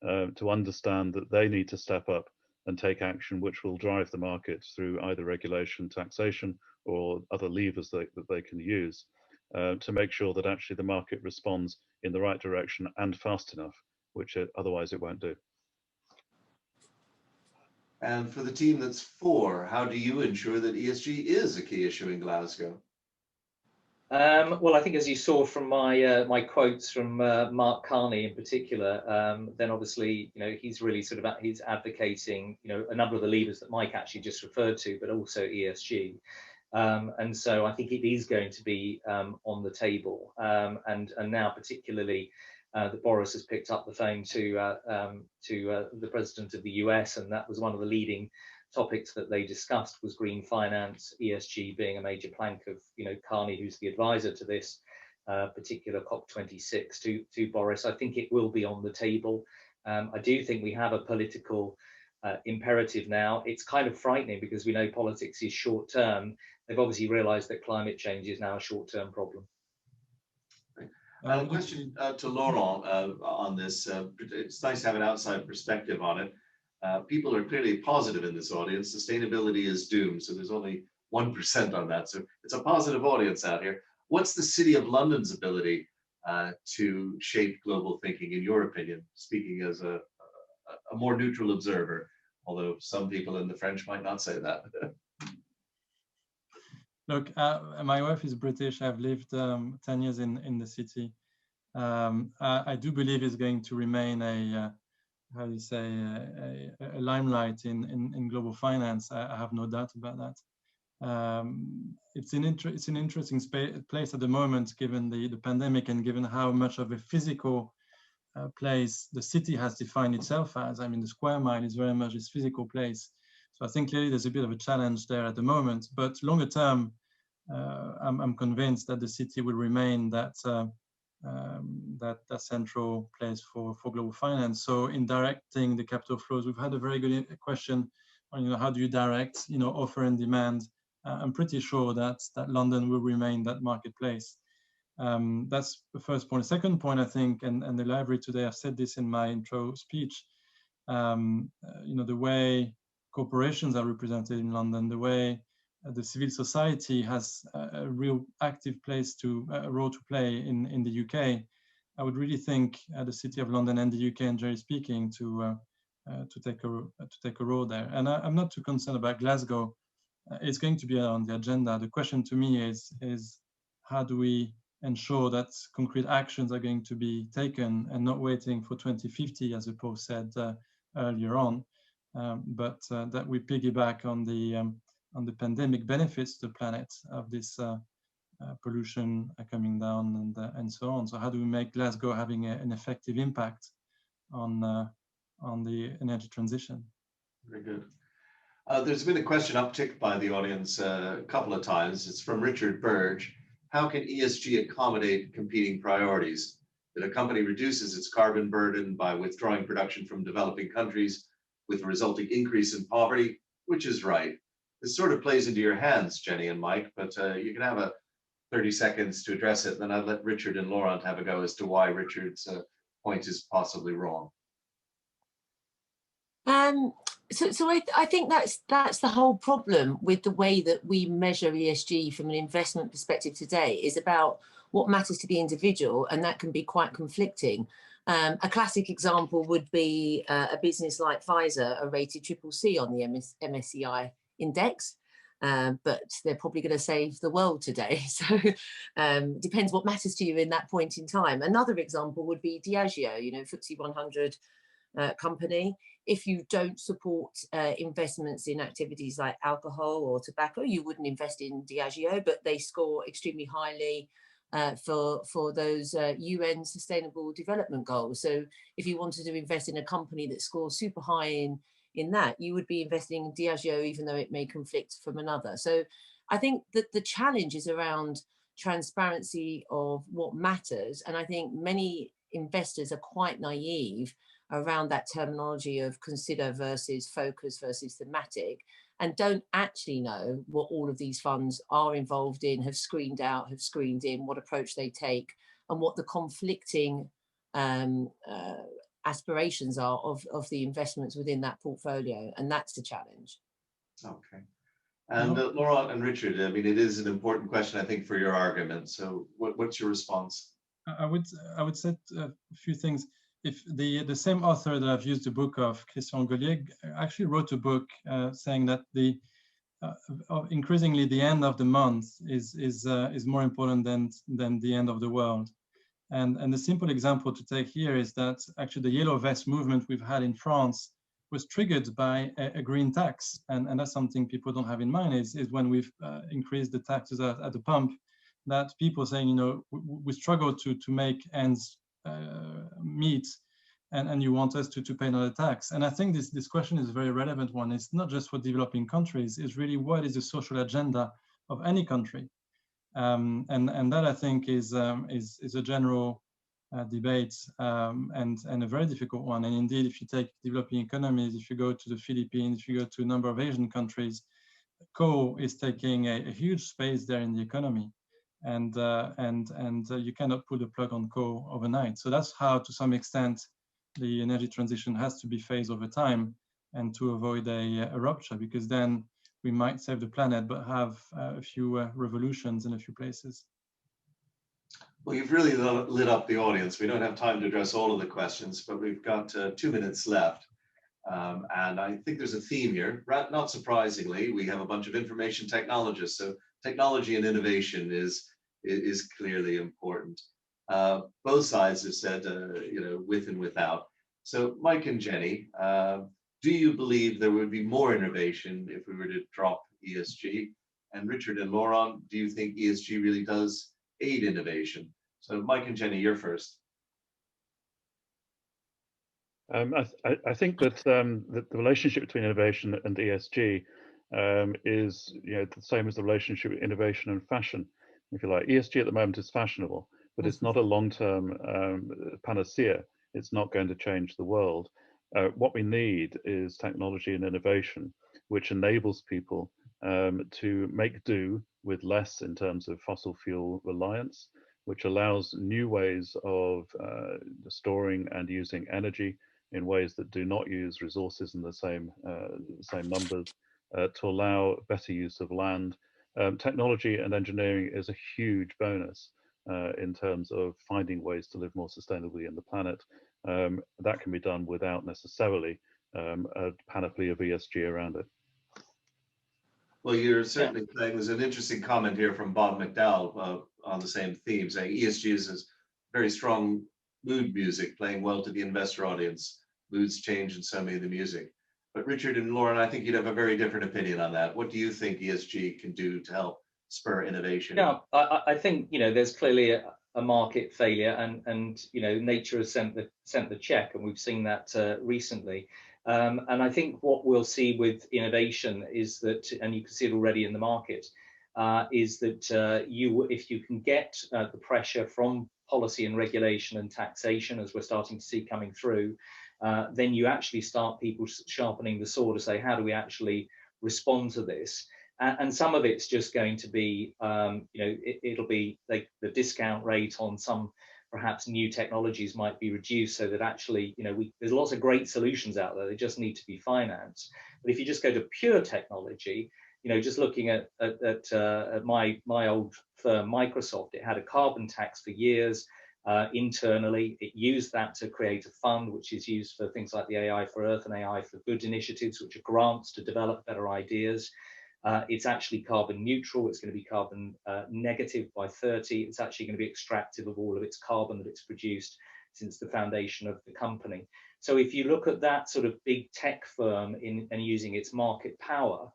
S7: to understand that they need to step up and take action which will drive the market through either regulation, taxation, or other levers that they can use to make sure that actually the market responds in the right direction and fast enough, which otherwise it won't do.
S3: And for the team that's for, how do you ensure that ESG is a key issue in Glasgow?
S4: Well, I think as you saw from my my quotes from Mark Carney in particular, then obviously he's really he's advocating a number of the levers that Mike actually just referred to, but also ESG, and so I think it is going to be on the table, and now particularly that Boris has picked up the phone to the president of the US, and that was one of the leading topics that they discussed was green finance, ESG being a major plank of Carney, who's the advisor to this particular COP26 to Boris. I think it will be on the table. I do think we have a political imperative now. It's kind of frightening because we know politics is short term. They've obviously realised that climate change is now a short term problem.
S3: A question to Laurent on this. It's nice to have an outside perspective on it. People are clearly positive in this audience. Sustainability is doomed, so there's only 1% on that. So it's a positive audience out here. What's the City of London's ability to shape global thinking, in your opinion, speaking as a more neutral observer, although some people in the French might not say that?
S6: Look, my wife is British. I've lived 10 years in the city. I do believe it's going to remain a limelight in global finance. I have no doubt about that. It's an interesting place at the moment, given the pandemic and given how much of a physical place the city has defined itself as. I mean, the square mile is very much its physical place. So I think clearly there's a bit of a challenge there at the moment, but longer term, I'm convinced that the city will remain that central place for global finance. So in directing the capital flows, we've had a very good question on, how do you direct, offer and demand. I'm pretty sure that London will remain that marketplace. That's the first point. The second point, I think, and the library today, I've said this in my intro speech, the way corporations are represented in London, the way the civil society has a real active role to play in the UK. I would really think the City of London and the UK, and generally speaking, to take a role there. And I'm not too concerned about Glasgow. It's going to be on the agenda. The question to me is how do we ensure that concrete actions are going to be taken and not waiting for 2050, as the Prof said earlier on, but that we piggyback on the pandemic benefits to the planet of this pollution coming down and so on. So how do we make Glasgow having an effective impact on the energy transition?
S3: Very good. There's been a question upticked by the audience a couple of times. It's from Richard Burge. How can ESG accommodate competing priorities? That a company reduces its carbon burden by withdrawing production from developing countries with a resulting increase in poverty, which is right. This sort of plays into your hands, Jenny and Mike, but you can have 30 seconds to address it, and then I'll let Richard and Laurent have a go as to why Richard's point is possibly wrong.
S5: So I think that's the whole problem with the way that we measure ESG from an investment perspective today, is about what matters to the individual, and that can be quite conflicting. A classic example would be a business like Pfizer are rated CCC on the MSCI index, but they're probably going to save the world today. So depends what matters to you in that point in time. Another example would be Diageo, FTSE 100 company. If you don't support investments in activities like alcohol or tobacco, you wouldn't invest in Diageo, but they score extremely highly for those UN Sustainable Development Goals. So if you wanted to invest in a company that scores super high in that, you would be investing in Diageo, even though it may conflict from another. So I think that the challenge is around transparency of what matters. And I think many investors are quite naive around that terminology of consider versus focus versus thematic, and don't actually know what all of these funds are involved in, have screened out, have screened in, what approach they take, and what the conflicting aspirations are of the investments within that portfolio. And that's the challenge.
S3: Okay. And Laurent and Richard, I mean, it is an important question, I think, for your argument. So what's your response?
S6: I would say a few things. If the same author that I've used the book of, Christian Gollier, actually wrote a book saying that increasingly the end of the month is more important than the end of the world. And the simple example to take here is that actually the yellow vest movement we've had in France was triggered by a green tax, and that's something people don't have in mind is when we've increased the taxes at the pump, that people saying, we struggle to make ends meet, and you want us to pay another tax. And I think this question is a very relevant one. It's not just for developing countries, it's really what is the social agenda of any country. And that I think is a general debate, and a very difficult one. And indeed, if you take developing economies, if you go to the Philippines, if you go to a number of Asian countries, coal is taking a huge space there in the economy, and you cannot put a plug on coal overnight. So that's how, to some extent, the energy transition has to be phased over time, and to avoid a rupture, because then we might save the planet but have a few revolutions in a few places.
S3: Well, you've really lit up the audience. We don't have time to address all of the questions, but we've got 2 minutes left. And I think there's a theme here. Not surprisingly, we have a bunch of information technologists. So technology and innovation is clearly important. Both sides have said, with and without. So Mike and Jenny, do you believe there would be more innovation if we were to drop ESG? And Richard and Laurent, do you think ESG really does aid innovation? So Mike and Jenny, you're first.
S7: I think that the relationship between innovation and ESG is the same as the relationship with innovation and fashion, if you like. ESG at the moment is fashionable, but it's not a long-term panacea. It's not going to change the world. What we need is technology and innovation, which enables people to make do with less in terms of fossil fuel reliance, which allows new ways of storing and using energy in ways that do not use resources in the same numbers, to allow better use of land. Technology and engineering is a huge bonus in terms of finding ways to live more sustainably in the planet. That can be done without necessarily a panoply of ESG around it.
S3: Well, you're certainly saying, there's an interesting comment here from Bob McDowell on the same theme, saying ESG is very strong mood music, playing well to the investor audience. Moods change and so may the music. But Richard and Lauren, I think you'd have a very different opinion on that. What do you think ESG can do to help spur innovation?
S4: Yeah, I think there's clearly a market failure, and nature has sent the check, and we've seen that recently. And I think what we'll see with innovation is that, and you can see it already in the market, is that if you can get the pressure from policy and regulation and taxation, as we're starting to see coming through, then you actually start people sharpening the sword to say, how do we actually respond to this? And some of it's just going to be, it'll be like the discount rate on some perhaps new technologies might be reduced, so that actually, there's lots of great solutions out there. They just need to be financed. But if you just go to pure technology, just looking at my old firm, Microsoft, it had a carbon tax for years internally. It used that to create a fund, which is used for things like the AI for Earth and AI for Good initiatives, which are grants to develop better ideas. It's actually carbon neutral. It's going to be carbon negative by 30. It's actually going to be extractive of all of its carbon that it's produced since the foundation of the company. So if you look at that sort of big tech firm and using its market power,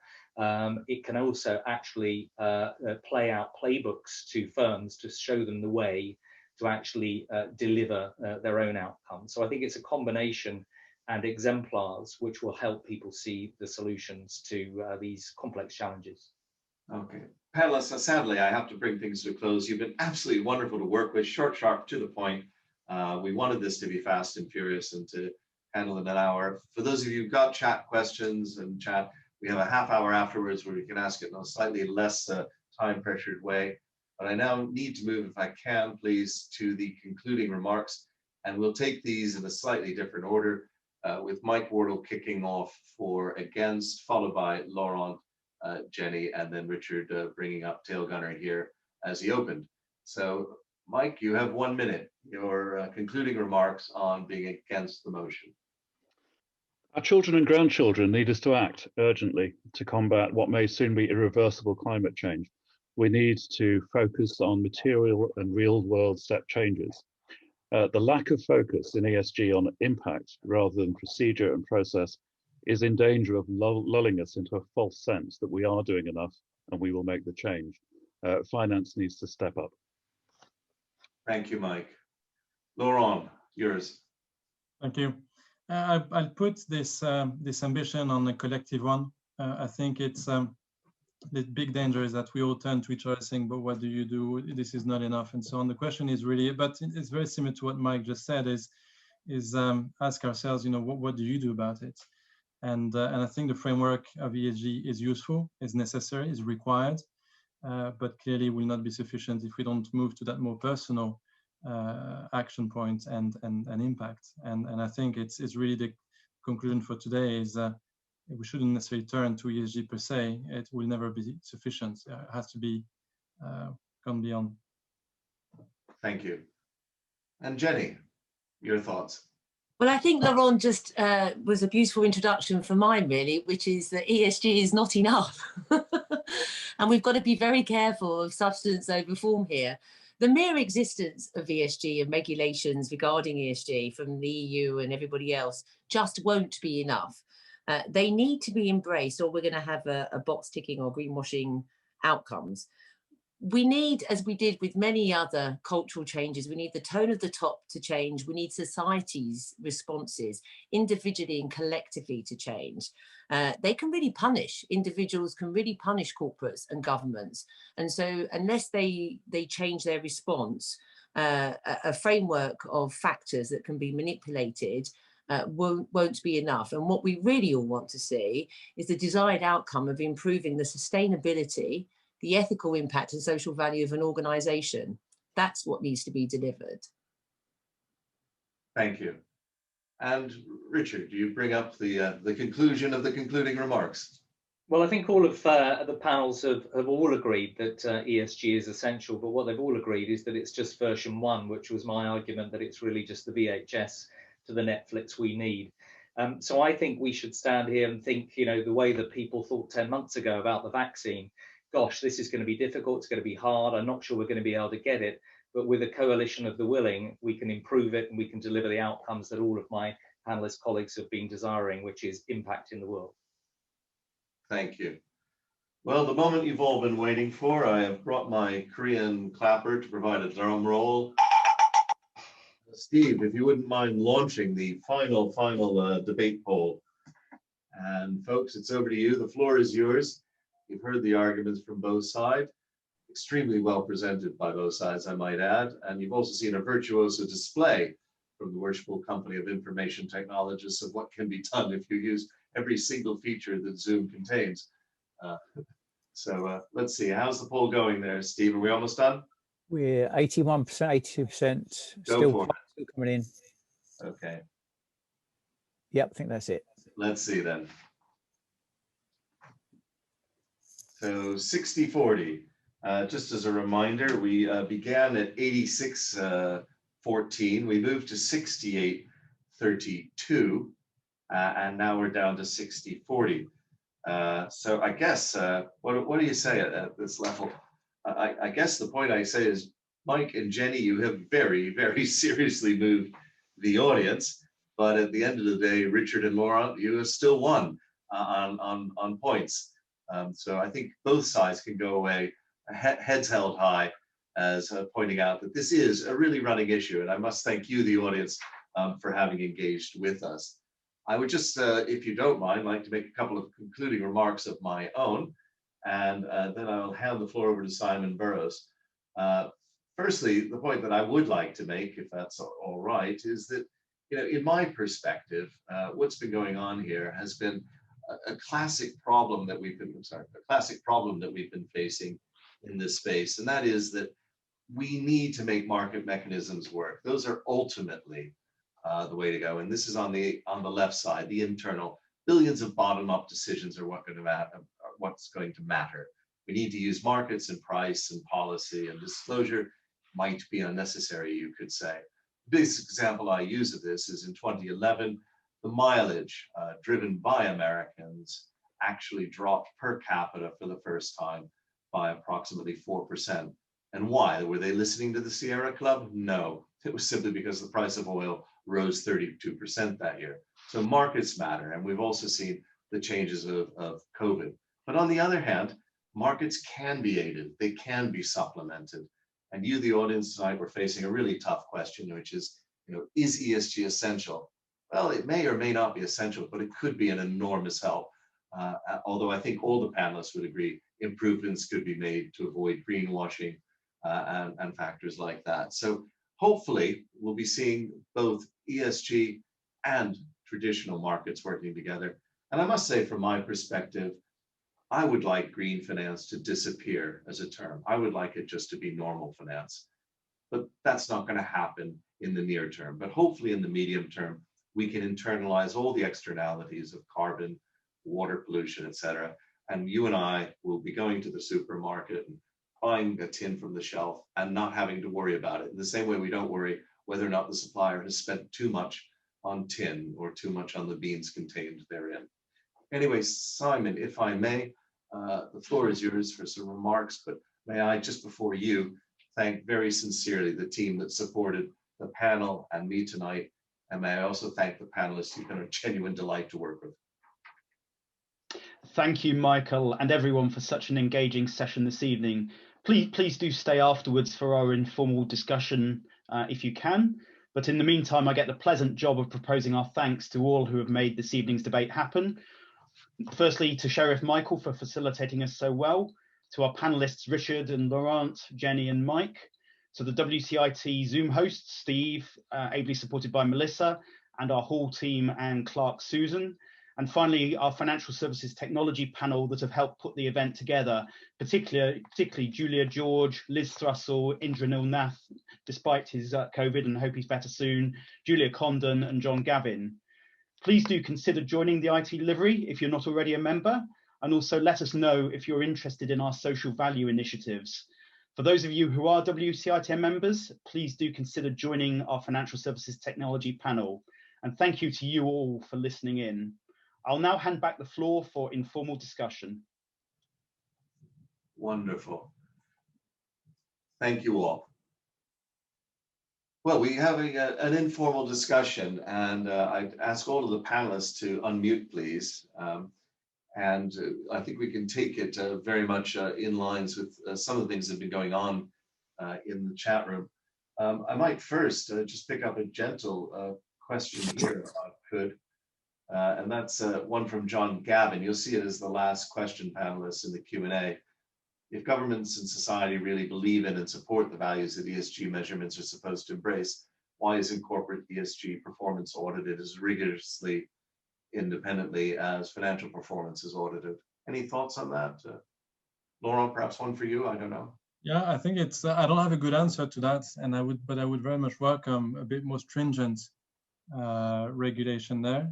S4: it can also actually play out playbooks to firms to show them the way to actually deliver their own outcomes. So I think it's a combination and exemplars which will help people see the solutions to these complex challenges.
S3: Okay. Panelists, sadly, I have to bring things to a close. You've been absolutely wonderful to work with, short, sharp, to the point. We wanted this to be fast and furious and to handle in an hour. For those of you who've got chat questions and chat, we have a half hour afterwards where you can ask it in a slightly less time-pressured way. But I now need to move, if I can, please, to the concluding remarks. And we'll take these in a slightly different order, with Mike Wardle kicking off for against, followed by Laurent, Jenny, and then Richard bringing up Tail Gunner here as he opened. So, Mike, you have 1 minute. Your concluding remarks on being against the motion.
S7: Our children and grandchildren need us to act urgently to combat what may soon be irreversible climate change. We need to focus on material and real-world step changes. The lack of focus in ESG on impact rather than procedure and process is in danger of lulling us into a false sense that we are doing enough and we will make the change. Finance needs to step up.
S3: Thank you, Mike. Laurent, yours.
S6: Thank you. I'll put this ambition on a collective one. I think it's the big danger is that we all turn to each other saying, but what do you do? This is not enough, and so on. The question is really, but it's very similar to what Mike just said, is ask ourselves, what do you do about it? And I think the framework of ESG is useful, is necessary, is required, but clearly will not be sufficient if we don't move to that more personal action point and impact. And I think it's really the conclusion for today is we shouldn't necessarily turn to ESG per se. It will never be sufficient. It has to be gone beyond.
S3: Thank you. And Jenny, your thoughts?
S5: Well, I think Laurent just was a beautiful introduction for mine, really, which is that ESG is not enough. And we've got to be very careful of substance over form here. The mere existence of ESG and regulations regarding ESG from the EU and everybody else just won't be enough. They need to be embraced, or we're going to have a box ticking or greenwashing outcomes. We need, as we did with many other cultural changes, we need the tone of the top to change. We need society's responses individually and collectively to change. They can really punish, individuals can really punish corporates and governments. And so unless they change their response, a framework of factors that can be manipulated won't be enough. And what we really all want to see is the desired outcome of improving the sustainability, the ethical impact and social value of an organisation. That's what needs to be delivered.
S3: Thank you. And Richard, do you bring up the conclusion of the concluding remarks?
S4: Well, I think all of the panels have all agreed that ESG is essential, but what they've all agreed is that it's just version 1, which was my argument, that it's really just the VHS to the Netflix we need. So I think we should stand here and think, the way that people thought 10 months ago about the vaccine. Gosh, this is going to be difficult, it's going to be hard, I'm not sure we're going to be able to get it, but with a coalition of the willing, we can improve it and we can deliver the outcomes that all of my panelist colleagues have been desiring, which is impact in the world.
S3: Thank you. Well, the moment you've all been waiting for, I have brought my Korean clapper to provide a drum roll. Steve, if you wouldn't mind launching the final debate poll. And folks, it's over to you. The floor is yours. You've heard the arguments from both sides, extremely well presented by both sides, I might add. And you've also seen a virtuoso display from the Worshipful Company of Information Technologists of what can be done if you use every single feature that Zoom contains. So let's see, how's the poll going there, Steve? Are we almost done?
S8: We're 81%, 82%, still coming in.
S3: Okay.
S8: Yep, I think that's it.
S3: Let's see then. So 60-40. Just as a reminder, we began at 86-14. We moved to 68-32, and now we're down to 60-40. So I guess, what do you say at this level? I guess the point I say is, Mike and Jenny, you have very, very seriously moved the audience. But at the end of the day, Richard and Laurent, you have still won on points. So I think both sides can go away heads held high as pointing out that this is a really running issue. And I must thank you, the audience, for having engaged with us. I would just, if you don't mind, like to make a couple of concluding remarks of my own, and then I'll hand the floor over to Simon Burrows. Firstly, the point that I would like to make, if that's all right, is that, in my perspective, what's been going on here has been a classic problem that we've been, facing in this space, and that is that we need to make market mechanisms work. Those are ultimately the way to go, and this is on the left side, the internal. Billions of bottom-up decisions are what's going to matter. We need to use markets and price and policy, and disclosure might be unnecessary, you could say. The biggest example I use of this is in 2011, the mileage driven by Americans actually dropped per capita for the first time by approximately 4%. And why? Were they listening to the Sierra Club? No, it was simply because the price of oil rose 32% that year. So markets matter, and we've also seen the changes of COVID. But on the other hand, markets can be aided, they can be supplemented. And you, the audience tonight, we're facing a really tough question, which is, is ESG essential? Well, it may or may not be essential, but it could be an enormous help. although I think all the panelists would agree improvements could be made to avoid greenwashing and factors like that. So hopefully we'll be seeing both ESG and traditional markets working together. And I must say, from my perspective, I would like green finance to disappear as a term. I would like it just to be normal finance. But that's not going to happen in the near term. But hopefully in the medium term, we can internalize all the externalities of carbon, water pollution, etc. And you and I will be going to the supermarket and buying a tin from the shelf and not having to worry about it. In the same way we don't worry whether or not the supplier has spent too much on tin or too much on the beans contained therein. Anyway, Simon, if I may, the floor is yours for some remarks, but may I, just before you, thank very sincerely the team that supported the panel and me tonight, and may I also thank the panelists who've been a genuine delight to work with.
S9: Thank you, Michael, and everyone for such an engaging session this evening. Please do stay afterwards for our informal discussion if you can. But in the meantime, I get the pleasant job of proposing our thanks to all who have made this evening's debate happen. Firstly, to Sheriff Michael for facilitating us so well, to our panelists Richard and Laurent, Jenny and Mike, to the WCIT Zoom hosts, Steve, ably supported by Melissa, and our hall team and Clark Susan. And finally, our Financial Services Technology Panel that have helped put the event together, particularly Julia George, Liz Thrussell, Indranil Nath, despite his COVID, and hope he's better soon, Julia Condon and John Gavin. Please do consider joining the IT Livery if you're not already a member, and also let us know if you're interested in our social value initiatives. For those of you who are WCIT members, please do consider joining our Financial Services Technology Panel. And thank you to you all for listening in. I'll now hand back the floor for informal discussion.
S3: Wonderful. Thank you all. Well, we have an informal discussion, and I'd ask all of the panelists to unmute, please. And I think we can take it very much in lines with some of the things that have been going on in the chat room. I might first just pick up a gentle question here, if I could. And that's one from John Gavin. You'll see it as the last question, panelists, in the Q&A. If governments and society really believe in and support the values that ESG measurements are supposed to embrace, why isn't corporate ESG performance audited as rigorously, independently as financial performance is audited? Any thoughts on that? Laurent, perhaps one for you, I don't know.
S6: Yeah, I think it's, I don't have a good answer to that, and I would very much welcome a bit more stringent regulation there.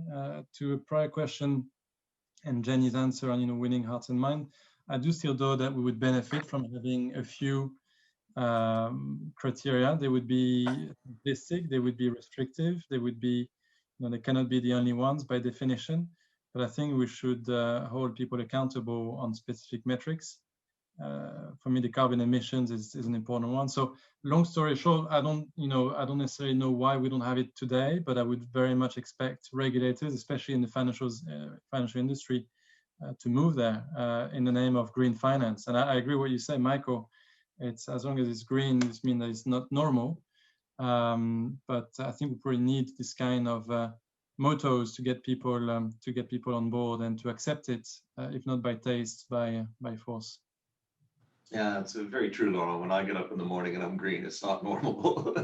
S6: To a prior question and Jenny's answer on winning hearts and minds, I do still though that we would benefit from having a few criteria. They would be simplistic, they would be restrictive, they would be, they cannot be the only ones by definition. But I think we should hold people accountable on specific metrics. For me, the carbon emissions is an important one. So, long story short, I don't necessarily know why we don't have it today, but I would very much expect regulators, especially in the financial industry, to move there in the name of green finance. And I agree with what you say, Michael. It's as long as it's green, this means that it's not normal. But I think we probably need this kind of mottos to get people on board and to accept it, if not by taste, by force.
S3: Yeah, it's very true, Laurent. When I get up in the morning and I'm green, it's not normal.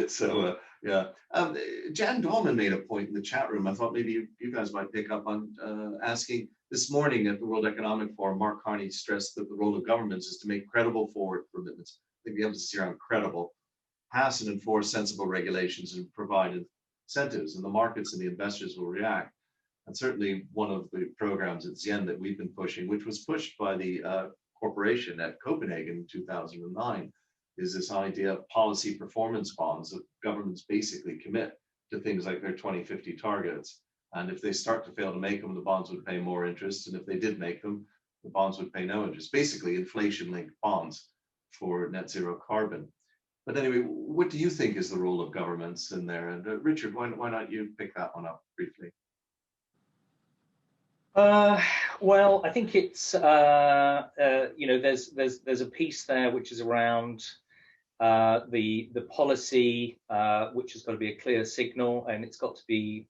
S3: So, yeah. Jan Dahlman made a point in the chat room. I thought maybe you guys might pick up on asking. This morning at the World Economic Forum, Mark Carney stressed that the role of governments is to make credible forward commitments. I think the emphasis here on credible, pass and enforce sensible regulations and provide incentives, and the markets and the investors will react. And certainly one of the programs at Zien that we've been pushing, which was pushed by the corporation at Copenhagen in 2009, is this idea of policy performance bonds that governments basically commit to things like their 2050 targets. And if they start to fail to make them, the bonds would pay more interest. And if they did make them, the bonds would pay no interest. Basically, inflation-linked bonds for net zero carbon. But anyway, what do you think is the role of governments in there? And Richard, why not you pick that one up briefly?
S4: Well, I think it's there's a piece there which is around the policy, which has got to be a clear signal, and it's got to be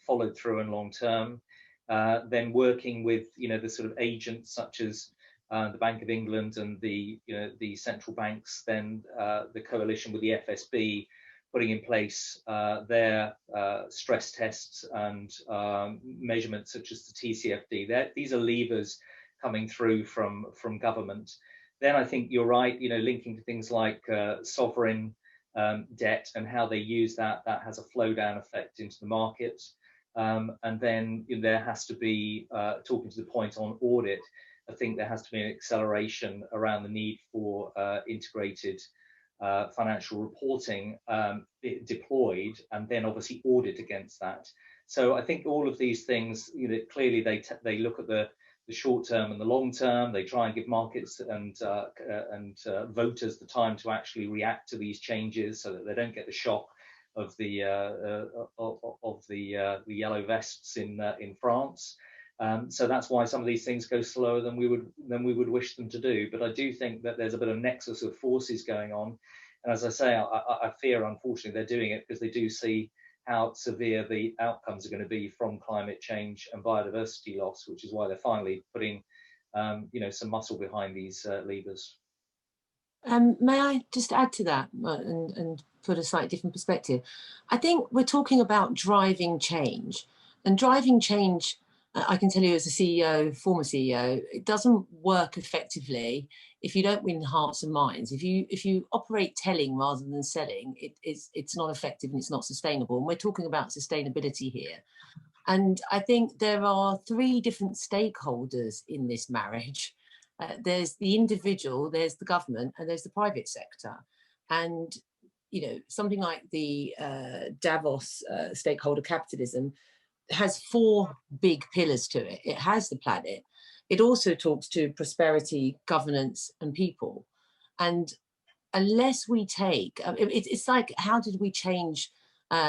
S4: followed through and long term. then working with the sort of agents such as the Bank of England and the central banks, then the coalition with the FSB, putting in place their stress tests and measurements such as the TCFD. These are levers coming through from government. Then I think you're right, linking to things like sovereign debt and how they use that has a flow down effect into the market. And then there has to be, talking to the point on audit, I think there has to be an acceleration around the need for integrated financial reporting deployed, and then obviously audit against that. So I think all of these things, clearly they look at the short term and the long term. They try and give markets and voters the time to actually react to these changes, so that they don't get the shock of the yellow vests in France. So that's why some of these things go slower than we would wish them to do. But I do think that there's a bit of nexus of forces going on, and as I say, I fear, unfortunately, they're doing it because they do see how severe the outcomes are going to be from climate change and biodiversity loss, which is why they're finally putting some muscle behind these levers.
S5: May I just add to that and put a slightly different perspective? I think we're talking about driving change, and driving change, I can tell you as a CEO, former CEO, it doesn't work effectively if you don't win hearts and minds. If you operate telling rather than selling, it's not effective and it's not sustainable. And we're talking about sustainability here. And I think there are three different stakeholders in this marriage. There's the individual, there's the government, and there's the private sector. And something like the Davos stakeholder capitalism has four big pillars to it. It has the planet. It also talks to prosperity, governance, and people. And unless we take, it's like, how did we change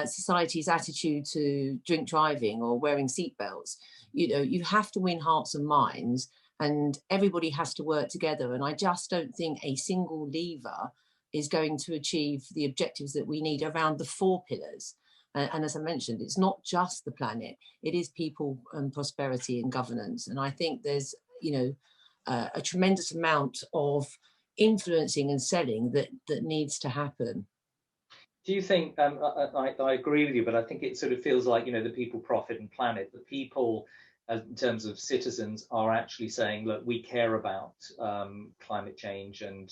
S5: society's attitude to drink driving or wearing seatbelts? You have to win hearts and minds, and everybody has to work together. And I just don't think a single lever is going to achieve the objectives that we need around the four pillars. And as I mentioned, it's not just the planet, it is people and prosperity and governance. And I think there's, a tremendous amount of influencing and selling that needs to happen.
S4: Do you think, I agree with you, but I think it sort of feels like, the people, profit and planet, the people, in terms of citizens, are actually saying, look, we care about climate change and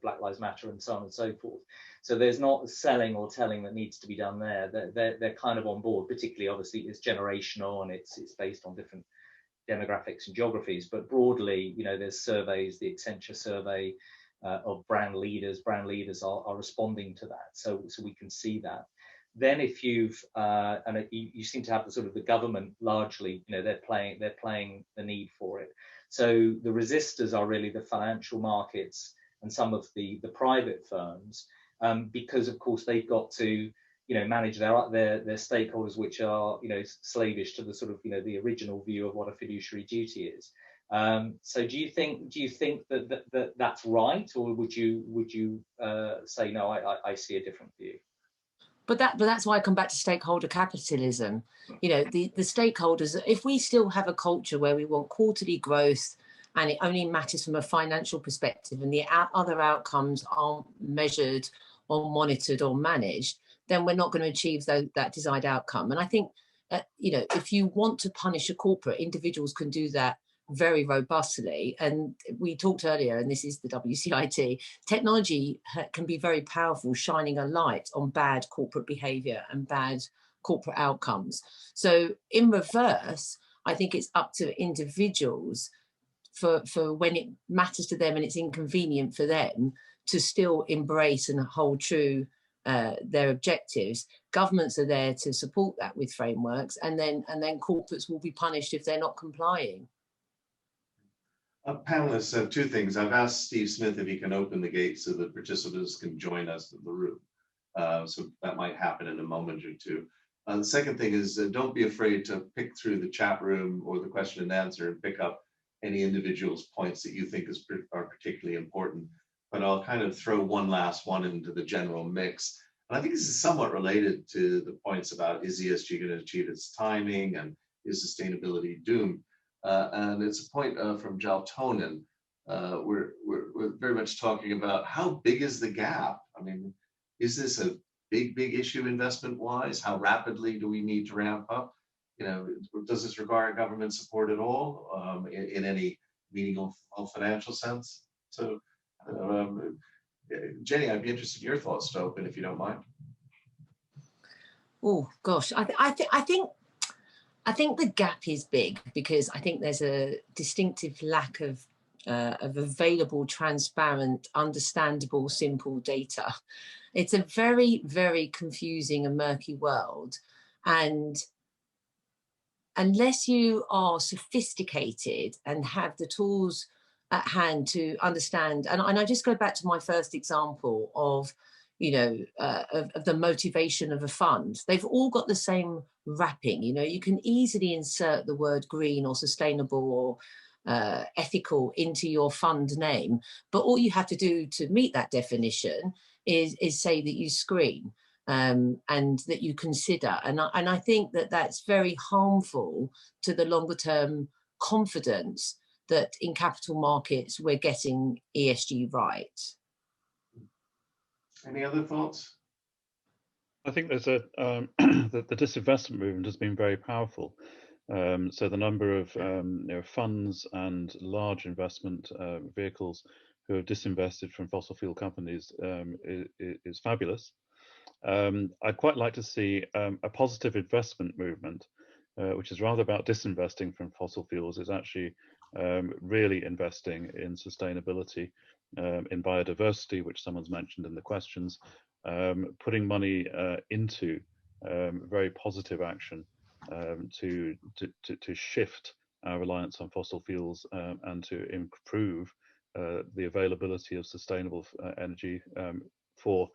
S4: Black Lives Matter and so on and so forth. So there's not selling or telling that needs to be done there. They're kind of on board. Particularly, obviously, it's generational and it's based on different demographics and geographies. But broadly, there's surveys, the Accenture survey of brand leaders. Brand leaders are responding to that. So we can see that. Then if you seem to have the sort of the government largely, they're playing the need for it. So the resistors are really the financial markets and some of the private firms, because of course they've got to manage their stakeholders, which are slavish to the sort of the original view of what a fiduciary duty is. So do you think that that's right, or would you say no? I see a different view.
S5: But that's why I come back to stakeholder capitalism. The stakeholders, if we still have a culture where we want quarterly growth and it only matters from a financial perspective and the other outcomes aren't measured or monitored or managed, then we're not going to achieve that desired outcome. And I think, if you want to punish a corporate, individuals can do that very robustly. And we talked earlier, and this is the WCIT, technology can be very powerful, shining a light on bad corporate behavior and bad corporate outcomes. So in reverse, I think it's up to individuals for when it matters to them and it's inconvenient for them to still embrace and hold true their objectives. Governments are there to support that with frameworks, and then corporates will be punished if they're not complying.
S3: Panelists, two things. I've asked Steve Smith if he can open the gate so that participants can join us in the room. So that might happen in a moment or two. The second thing is don't be afraid to pick through the chat room or the question and answer and pick up any individual's points that you think are particularly important. But I'll kind of throw one last one into the general mix. And I think this is somewhat related to the points about, is ESG going to achieve its timing, and is sustainability doomed? And it's a point from Jaltonen. We're very much talking about how big is the gap? I mean, is this a big issue investment-wise? How rapidly do we need to ramp up? You know, does this require government support at all in any meaningful financial sense? So, Jenny, I'd be interested in your thoughts to open, if you don't mind.
S5: Oh gosh, I think the gap is big because I think there's a distinctive lack of available, transparent, understandable, simple data. It's a very, very confusing and murky world. And unless you are sophisticated and have the tools at hand to understand, and I just go back to my first example of, you know, of the motivation of a fund. They've all got the same wrapping. You know, you can easily insert the word green or sustainable or ethical into your fund name, but all you have to do to meet that definition is say that you screen and that you consider. And I think that that's very harmful to the longer term confidence that in capital markets we're getting ESG right.
S3: Any other thoughts?
S7: I think there's a the disinvestment movement has been very powerful. So the number of funds and large investment vehicles who have disinvested from fossil fuel companies is fabulous. I'd quite like to see a positive investment movement, which is rather about disinvesting from fossil fuels, is actually really investing in sustainability, in biodiversity, which someone's mentioned in the questions, putting money into very positive action to shift our reliance on fossil fuels and to improve the availability of sustainable energy for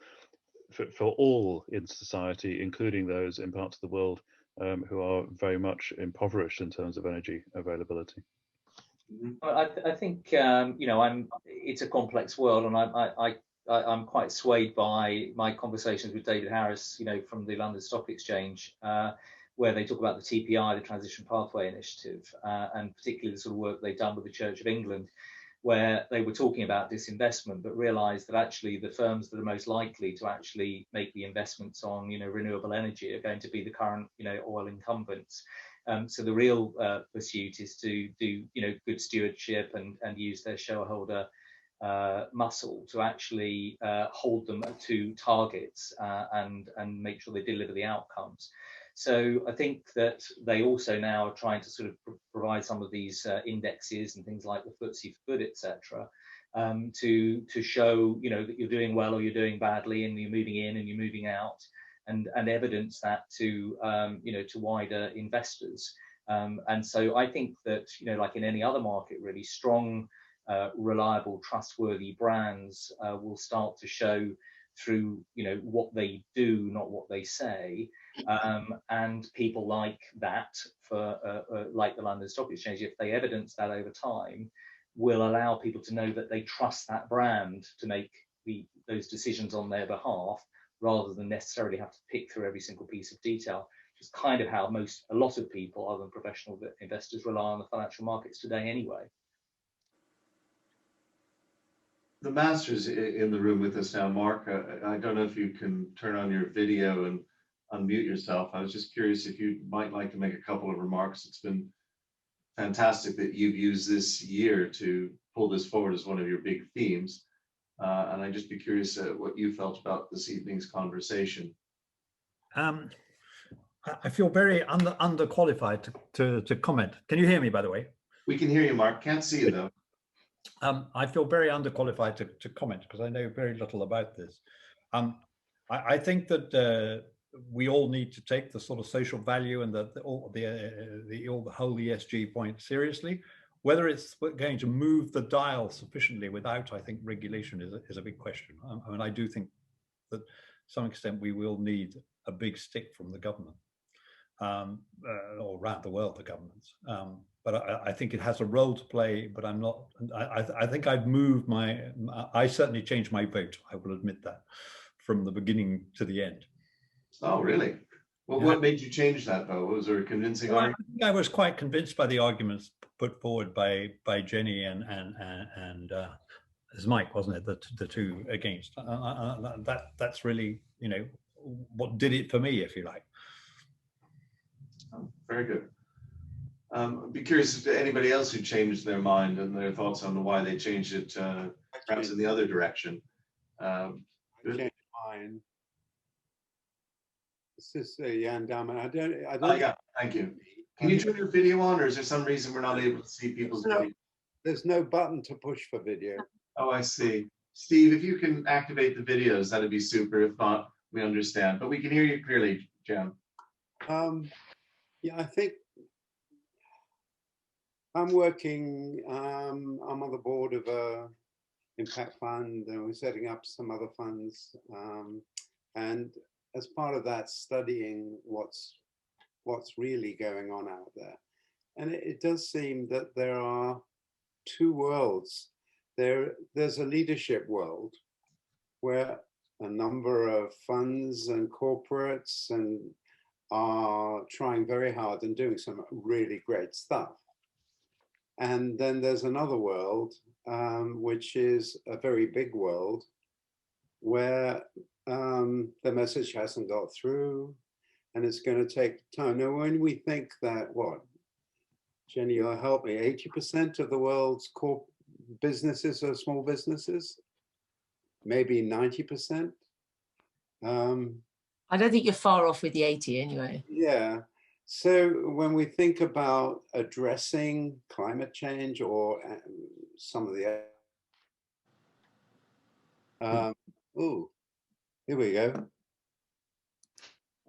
S7: all in society, including those in parts of the world who are very much impoverished in terms of energy availability.
S4: I think it's a complex world, and I'm quite swayed by my conversations with David Harris, from the London Stock Exchange, where they talk about the TPI, the Transition Pathway Initiative, and particularly the sort of work they've done with the Church of England, where they were talking about disinvestment, but realised that actually the firms that are most likely to actually make the investments on, renewable energy are going to be the current, oil incumbents. So the real pursuit is to do, good stewardship and use their shareholder muscle to actually hold them to targets and make sure they deliver the outcomes. So I think that they also now are trying to sort of provide some of these indexes and things like the FTSE for Good, etc., to show, that you're doing well or you're doing badly, and you're moving in and you're moving out. And evidence that to to wider investors, and so I think that like in any other market, really strong, reliable, trustworthy brands will start to show through what they do, not what they say, and people like that for like the London Stock Exchange, if they evidence that over time, will allow people to know that they trust that brand to make those decisions on their behalf, rather than necessarily have to pick through every single piece of detail, which is kind of how a lot of people, other than professional investors, rely on the financial markets today anyway.
S3: The master's in the room with us now. Mark, I don't know if you can turn on your video and unmute yourself. I was just curious if you might like to make a couple of remarks. It's been fantastic that you've used this year to pull this forward as one of your big themes. And I'd just be curious what you felt about this evening's conversation.
S1: I feel very underqualified to comment. Can you hear me, by the way?
S3: We can hear you, Mark. Can't see you, though.
S1: I feel very underqualified to comment because I know very little about this. I think that we all need to take the sort of social value and the whole ESG point seriously. Whether it's going to move the dial sufficiently without, I think, regulation is a big question. I mean, I do think that to some extent we will need a big stick from the government, or around the world, the governments. But I think it has a role to play, but I'm not, I think I've moved I certainly changed my vote, I will admit that, from the beginning to the end.
S3: Oh, really? Well, what made you change that, though? Was there a convincing argument?
S1: I think I was quite convinced by the arguments put forward by Jenny and as Mike, wasn't it? The two against. That's really, you know, what did it for me, if you like.
S3: Oh, very good. I'd be curious if anybody else who changed their mind and their thoughts on why they changed it, perhaps in the other direction.
S10: I changed mine. This is Jan Dahlman. I don't.
S3: Oh, yeah, thank you. Can you turn your video on, or is there some reason we're not able to see people's video?
S10: There's no button to push for video.
S3: Oh, I see. Steve, if you can activate the videos, that'd be super. If not, we understand. But we can hear you clearly, Jan.
S10: Yeah, I think I'm working. I'm on the board of a impact fund, and we're setting up some other funds. And as part of that, studying what's really going on out there. And it does seem that there are two worlds. There's a leadership world where a number of funds and corporates and are trying very hard and doing some really great stuff. And then there's another world, which is a very big world, where the message hasn't got through, and it's going to take time. Now, when we think that, what, Jenny, you'll help me, 80% of the world's core businesses are small businesses, maybe 90%.
S5: I don't think you're far off with the 80 anyway.
S10: Yeah. So when we think about addressing climate change or some of the oh, here we go.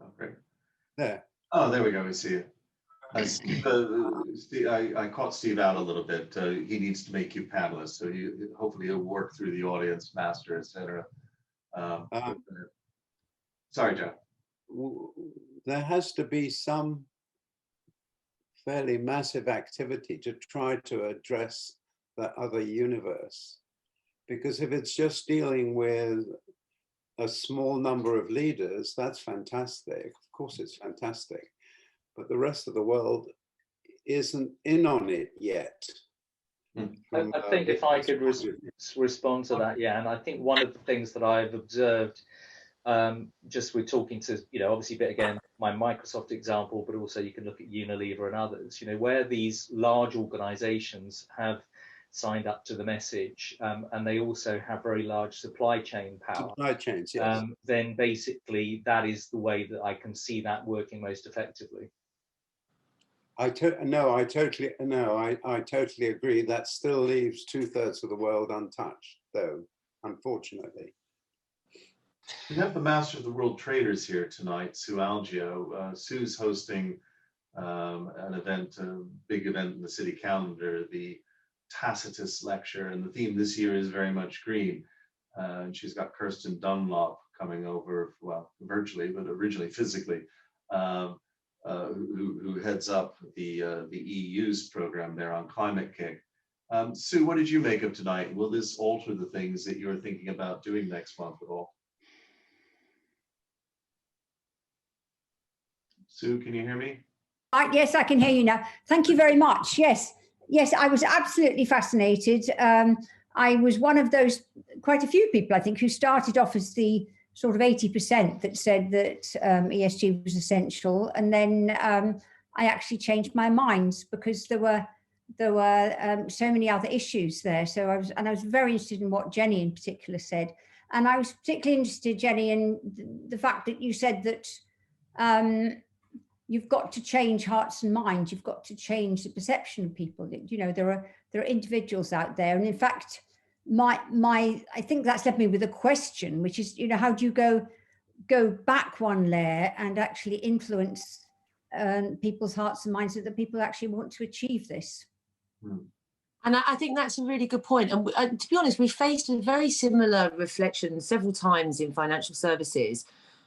S3: Oh, great.
S10: There.
S3: Oh, there we go. We see you. Steve, I caught Steve out a little bit. He needs to make you panelists, so hopefully he'll work through the audience faster, etc. Sorry, Joe.
S10: There has to be some fairly massive activity to try to address that other universe, because if it's just dealing with a small number of leaders, that's fantastic. Of course, it's fantastic, but the rest of the world isn't in on it yet.
S4: I think if I could respond to that, yeah, and I think one of the things that I've observed, just we're talking to, you know, obviously, but again, my Microsoft example, but also you can look at Unilever and others, you know, where these large organizations have signed up to the message, and they also have very large supply chain power.
S10: Supply chains, yes.
S4: Then basically that is the way that I can see that working most effectively.
S10: I totally agree. That still leaves 2/3 of the world untouched, though, unfortunately.
S3: We have the Master of the World Traders here tonight, Sue Algio. Sue's hosting an event, a big event in the city calendar, the Tacitus Lecture, and the theme this year is very much green. And she's got Kirsten Dunlop coming over, well, virtually, but originally physically, who heads up the EU's program there on Climate Kick. Sue, what did you make of tonight? Will this alter the things that you're thinking about doing next month at all? Sue, can you hear me?
S11: Yes, I can hear you now. Thank you very much. Yes, I was absolutely fascinated. I was one of those, quite a few people, I think, who started off as the sort of 80% that said that ESG was essential. And then I actually changed my mind because there were so many other issues there. So I was very interested in what Jenny in particular said. And I was particularly interested, Jenny, in the fact that you said that you've got to change hearts and minds. You've got to change the perception of people. You know, there are individuals out there, and in fact, I think that's left me with a question, which is, you know, how do you go back one layer and actually influence people's hearts and minds so that people actually want to achieve this?
S5: And I think that's a really good point. And to be honest, we faced a very similar reflection several times in financial services,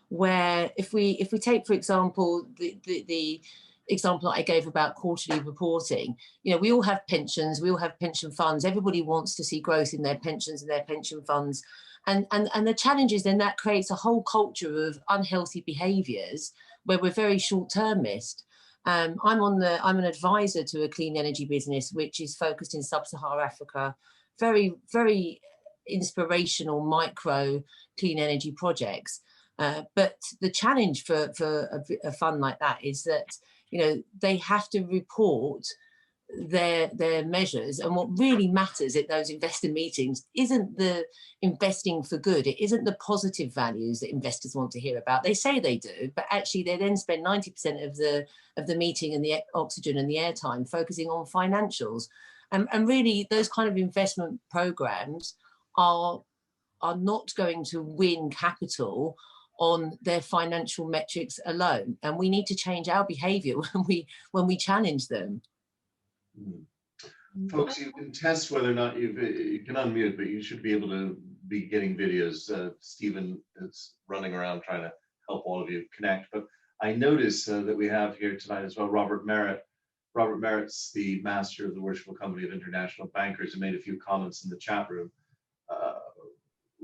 S5: where if we take, for example, the example that I gave about quarterly reporting, you know, we all have pensions, we all have pension funds, everybody wants to see growth in their pensions and their pension funds. And the challenge is then that creates a whole culture of unhealthy behaviours where we're very short-termist. I'm an advisor to a clean energy business which is focused in sub-Saharan Africa, very, very inspirational micro clean energy projects. But the challenge for a fund like that is that, you know, they have to report their measures, and what really matters at those investor meetings isn't the investing for good. It isn't the positive values that investors want to hear about. They say they do, but actually they then spend 90% of the meeting and the oxygen and the airtime focusing on financials, and really those kind of investment programs are not going to win capital on their financial metrics alone, and we need to change our behavior when we challenge them.
S3: Folks, you can test whether or not you can unmute, but you should be able to be getting videos. Stephen is running around trying to help all of you connect. But I notice that we have here tonight as well Robert Merritt. Robert Merritt's the master of the Worshipful Company of International Bankers, and made a few comments in the chat room.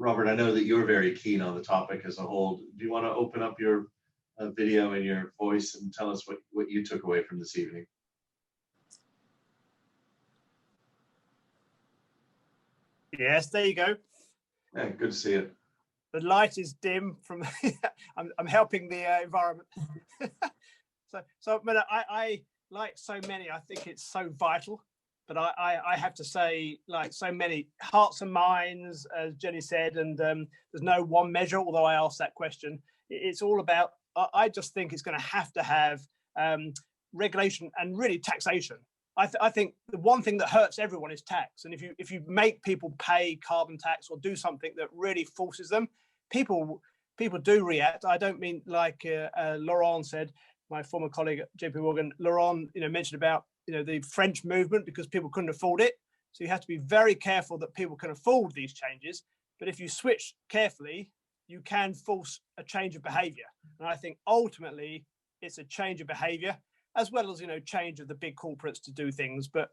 S3: Robert, I know that you're very keen on the topic as a whole. Do you want to open up your video and your voice and tell us what you took away from this evening?
S12: Yes, there you go.
S3: Yeah, good to see it.
S12: The light is dim from. I'm helping the environment. so, but I like so many. I think it's so vital. But I have to say, like so many hearts and minds, as Jenny said, and there's no one measure. Although I asked that question, it's all about. I just think it's going to have regulation and really taxation. I think the one thing that hurts everyone is tax, and if you make people pay carbon tax or do something that really forces them, people do react. I don't mean like Laurent said, my former colleague at JP Morgan. Laurent, mentioned about the French movement because people couldn't afford it. So you have to be very careful that people can afford these changes. But if you switch carefully, you can force a change of behaviour. And I think ultimately it's a change of behaviour, as well as change of the big corporates to do things. But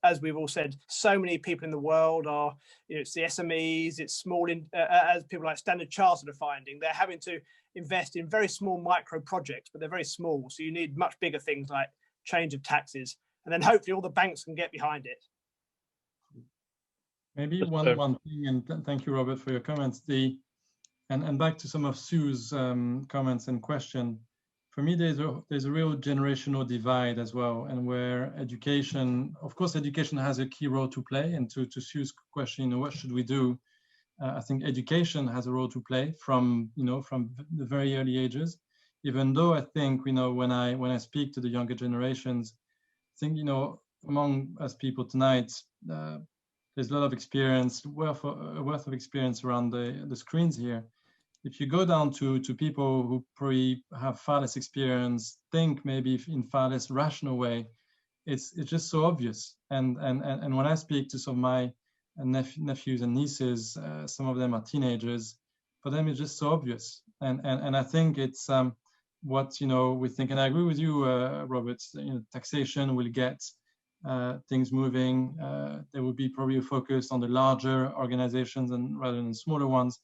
S12: as we've all said, so many people in the world are, it's the SMEs, it's small, as people like Standard Chartered are finding, they're having to invest in very small micro projects, but they're very small. So you need much bigger things like change of taxes, and then hopefully all the banks can get behind it.
S6: Maybe one thing, and thank you, Robert, for your comments. And back to some of Sue's comments and question. For me, there's a real generational divide as well, and where education, of course, education has a key role to play. And to Sue's question, what should we do? I think education has a role to play from the very early ages. Even though I think when I speak to the younger generations, I think among us people tonight, there's a lot of experience, worth of experience around the screens here. If you go down to people who probably have far less experience, think maybe in far less rational way, it's just so obvious. And when I speak to some of my nephews and nieces, some of them are teenagers, for them it's just so obvious. And I think it's what we think, and I agree with you, Robert. Taxation will get things moving. There will be probably a focus on the larger organizations and rather than smaller ones.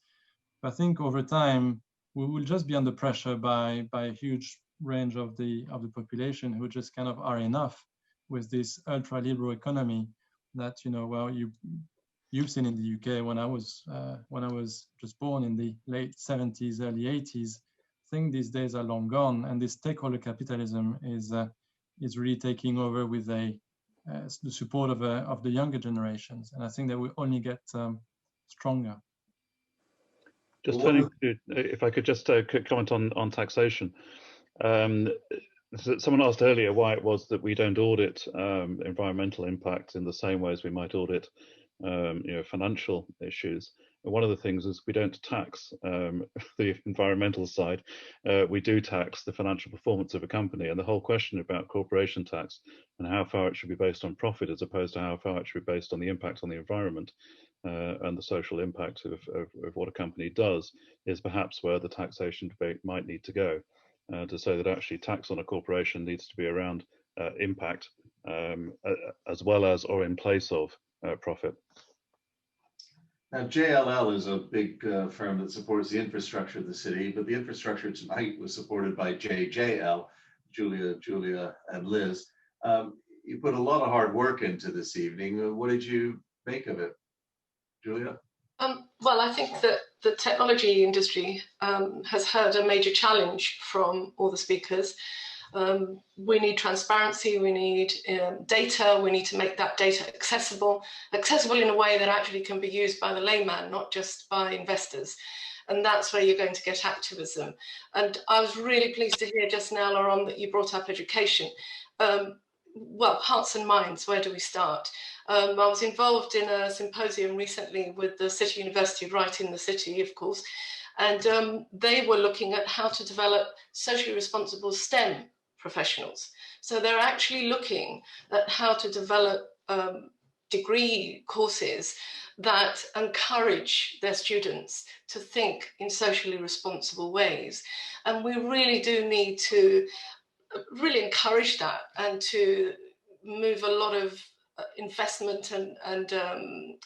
S6: I think over time we will just be under pressure by a huge range of the population who just kind of are enough with this ultra liberal economy that you've seen in the UK when I was just born in the late 70s, early 80s. I think these days are long gone, and this stakeholder capitalism is really taking over with the support of the younger generations, and I think that will only get stronger.
S7: Just turning to, if I could just comment on taxation. Someone asked earlier why it was that we don't audit environmental impact in the same way as we might audit financial issues. And one of the things is we don't tax the environmental side. We do tax the financial performance of a company, and the whole question about corporation tax and how far it should be based on profit as opposed to how far it should be based on the impact on the environment and the social impact of what a company does is perhaps where the taxation debate might need to go, to say that actually tax on a corporation needs to be around impact as well as or in place of profit.
S3: Now, JLL is a big firm that supports the infrastructure of the city, but the infrastructure tonight was supported by JJL, Julia and Liz. You put a lot of hard work into this evening. What did you make of it, Julia?
S2: Well, I think that the technology industry has heard a major challenge from all the speakers. We need transparency, we need data, we need to make that data accessible in a way that actually can be used by the layman, not just by investors. And that's where you're going to get activism. And I was really pleased to hear just now, Laurent, that you brought up education. Well, hearts and minds, where do we start? I was involved in a symposium recently with the City University right in the city, of course, and they were looking at how to develop socially responsible STEM professionals. So they're actually looking at how to develop degree courses that encourage their students to think in socially responsible ways. And we really do need to really encourage that and to move a lot of investment and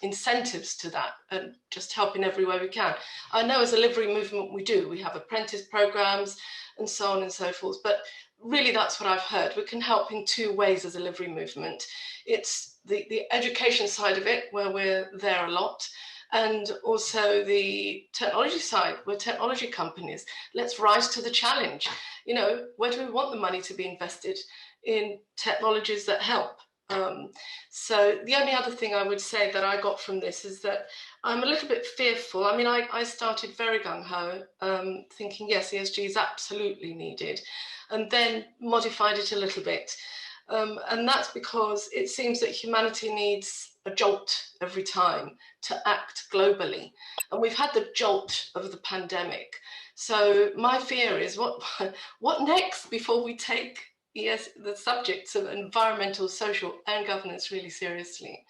S2: incentives to that, and just help in every way we can. I know as a livery movement we have apprentice programs and so on and so forth, but really that's what I've heard. We can help in two ways as a livery movement. It's the education side of it, where we're there a lot, and also the technology side, we're technology companies. Let's rise to the challenge. You know, where do we want the money to be invested? In technologies that help. So the only other thing I would say that I got from this is that I'm a little bit fearful. I mean, I started very gung-ho, thinking, yes, ESG is absolutely needed, and then modified it a little bit. And that's because it seems that humanity needs a jolt every time to act globally. And we've had the jolt of the pandemic. So my fear is what next before we take the subjects of environmental, social and governance really seriously.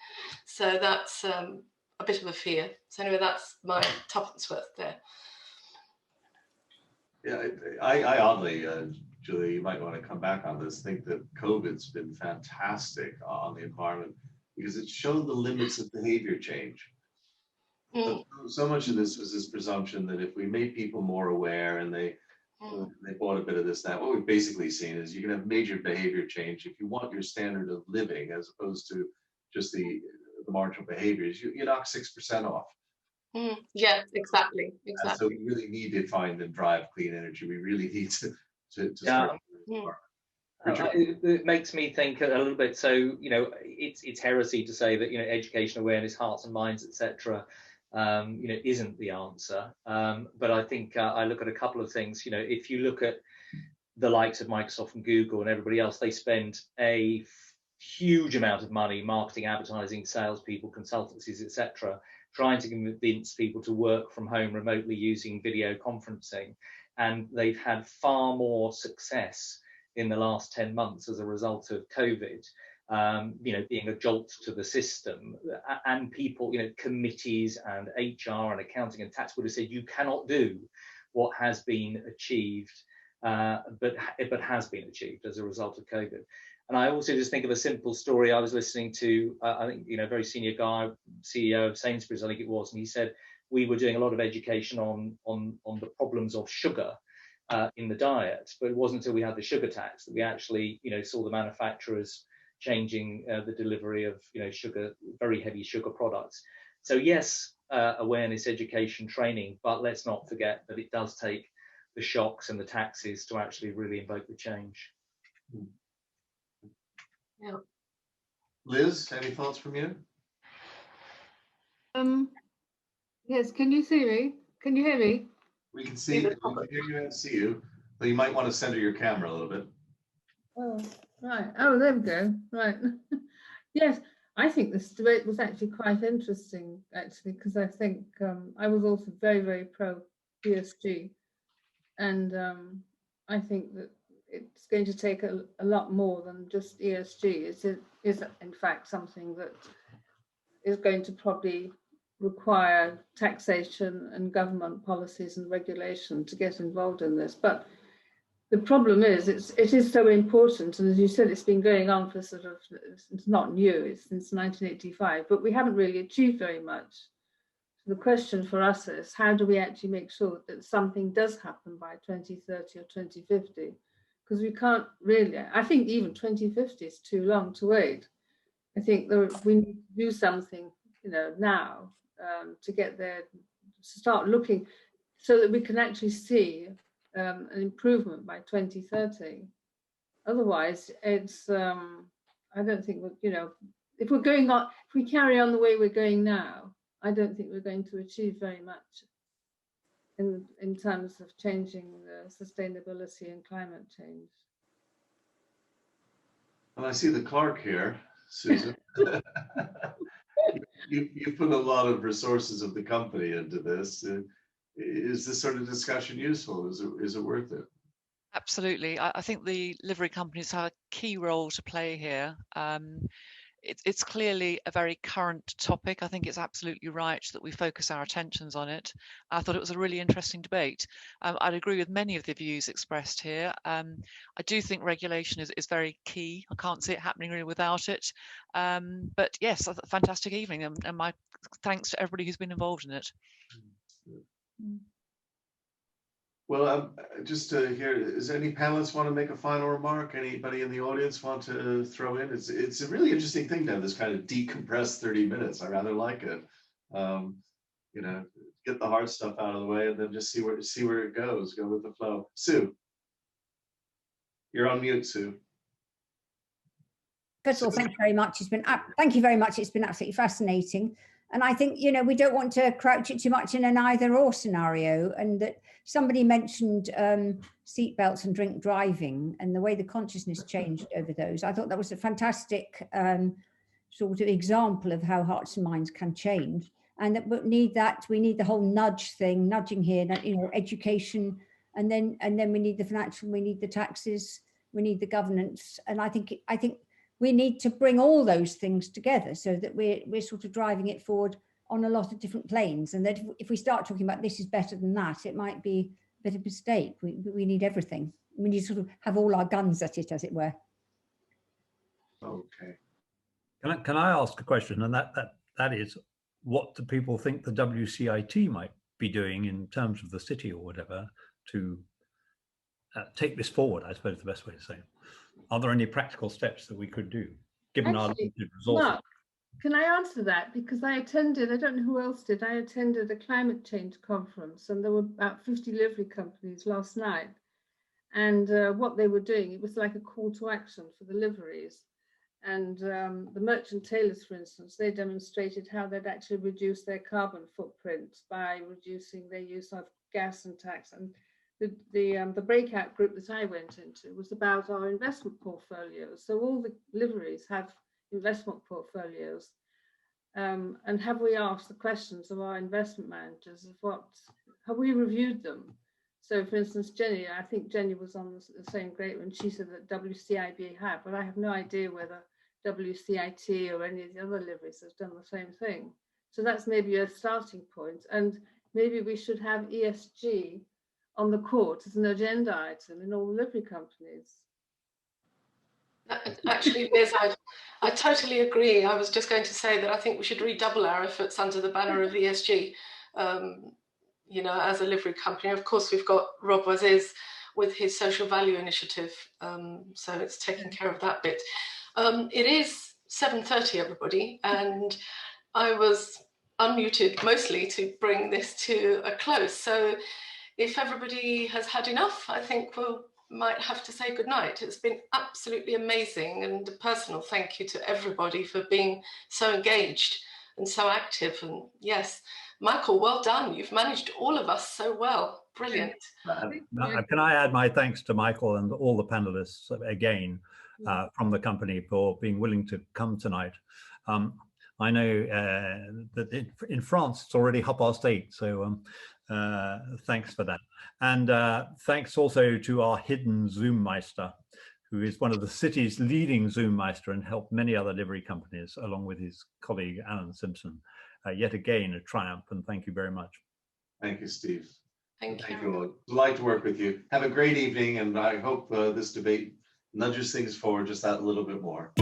S2: So that's a bit of a fear. So anyway, that's my tuppence worth there.
S3: Yeah, I oddly, Julia, you might want to come back on this, think that COVID's been fantastic on the environment because it showed the limits of behavior change. So much of this was this presumption that if we made people more aware and they bought a bit of this, that, what we've basically seen is you can have major behavior change if you want your standard of living as opposed to just the marginal behaviors. You knock 6% off.
S2: Yeah, exactly.
S3: And so we really need to find and drive clean energy. We really need to start.
S4: It makes me think a little bit. So, you know, it's heresy to say that, you know, education, awareness, hearts and minds, etc. You know, isn't the answer. But I think I look at a couple of things. You know, if you look at the likes of Microsoft and Google and everybody else, they spend a huge amount of money, marketing, advertising, salespeople, consultancies, etc., trying to convince people to work from home remotely using video conferencing. And they've had far more success in the last 10 months as a result of COVID. You know, being a jolt to the system, and people, you know, committees and HR and accounting and tax would have said you cannot do what has been achieved, but has been achieved as a result of COVID. And I also just think of a simple story. I was listening to, I think, you know, a very senior guy, CEO of Sainsbury's, I think it was, and he said we were doing a lot of education on the problems of sugar in the diet, but it wasn't until we had the sugar tax that we actually, you know, saw the manufacturers changing the delivery of, you know, sugar, very heavy sugar products. So yes, awareness, education, training, but let's not forget that it does take the shocks and the taxes to actually really invoke the change.
S2: Yeah.
S3: Liz, any thoughts from you?
S13: Yes, can you see me? Can you hear me?
S3: We can see, we can hear you and see you, but you might want to center your camera a little bit.
S13: Oh, right. Oh, there we go. Right. Yes, I think this debate was actually quite interesting, actually, because I think I was also very, very pro ESG. And I think that it's going to take a lot more than just ESG. It is, in fact, something that is going to probably require taxation and government policies and regulation to get involved in this. But the problem is, it is so important, and as you said, it's been going on for sort of, it's not new, it's since 1985, but we haven't really achieved very much. the question for us is, how do we actually make sure that something does happen by 2030 or 2050? Because we can't really, I think even 2050 is too long to wait. I think we need to do something, now to get there, to start looking so that we can actually see an improvement by 2030. Otherwise, it's, I don't think, if we're going on, if we carry on the way we're going now, I don't think we're going to achieve very much in terms of changing the sustainability and climate change.
S3: Well, I see the clerk here, Susan. You put a lot of resources of the company into this. Is this sort of discussion useful? Is it worth it?
S14: Absolutely. I think the livery companies have a key role to play here. It's clearly a very current topic. I think it's absolutely right that we focus our attentions on it. I thought it was a really interesting debate. I'd agree with many of the views expressed here. I do think regulation is very key. I can't see it happening really without it. But yes, a fantastic evening, and my thanks to everybody who's been involved in it.
S3: Well, just to hear, does any panelists want to make a final remark? Anybody in the audience want to throw in? It's a really interesting thing to have this kind of decompressed 30 minutes. I rather like it. Get the hard stuff out of the way and then just see where it goes. Go with the flow. Sue, you're on mute, Sue.
S11: First of all, thank you very much. Thank you very much. It's been absolutely fascinating. And I think, we don't want to crouch it too much in an either or scenario. And that somebody mentioned seatbelts and drink driving and the way the consciousness changed over those. I thought that was a fantastic sort of example of how hearts and minds can change. And that we need the whole nudge thing, nudging here, education, and then we need the financial, we need the taxes, we need the governance. And I think we need to bring all those things together so that we're sort of driving it forward on a lot of different planes. And that if we start talking about this is better than that, it might be a bit of a mistake. We need everything. We need to sort of have all our guns at it, as it were.
S3: Okay.
S1: Can I ask a question? And that is, what do people think the WCIT might be doing in terms of the city or whatever to take this forward, I suppose is the best way to say it. Are there any practical steps that we could do, given our limited resources?
S13: Mark, can I answer that? Because I attended, I don't know who else did, I attended a climate change conference and there were about 50 livery companies last night. And what they were doing, it was like a call to action for the liveries. And the merchant tailors, for instance, they demonstrated how they'd actually reduced their carbon footprint by reducing their use of gas and tax. And the breakout group that I went into was about our investment portfolios. So all the liveries have investment portfolios. And have we asked the questions of our investment managers of have we reviewed them? So for instance, Jenny, I think Jenny was on the same grade when she said that WCIB had, but I have no idea whether WCIT or any of the other liveries has done the same thing. So that's maybe a starting point. And maybe we should have ESG on the court as an agenda item in all the livery companies.
S2: Actually, Liz, I totally agree. I was just going to say that I think we should redouble our efforts under the banner of ESG, as a livery company. Of course, we've got Rob Waziz with his social value initiative, so it's taking care of that bit. It is 7:30, everybody, and I was unmuted mostly to bring this to a close. So if everybody has had enough, I think we might have to say goodnight. It's been absolutely amazing, and a personal thank you to everybody for being so engaged and so active. And yes, Michael, well done. You've managed all of us so well. Brilliant.
S1: Can I add my thanks to Michael and all the panelists again from the company for being willing to come tonight. I know that in France it's already 8:30, so thanks for that. And thanks also to our hidden Zoom Meister, who is one of the city's leading Zoom Meister and helped many other livery companies along with his colleague Alan Simpson. Yet again, a triumph, and thank you very much.
S3: Thank you, Steve.
S2: Thank you
S3: all. Delight to work with you. Have a great evening, and I hope this debate nudges things forward just that little bit more.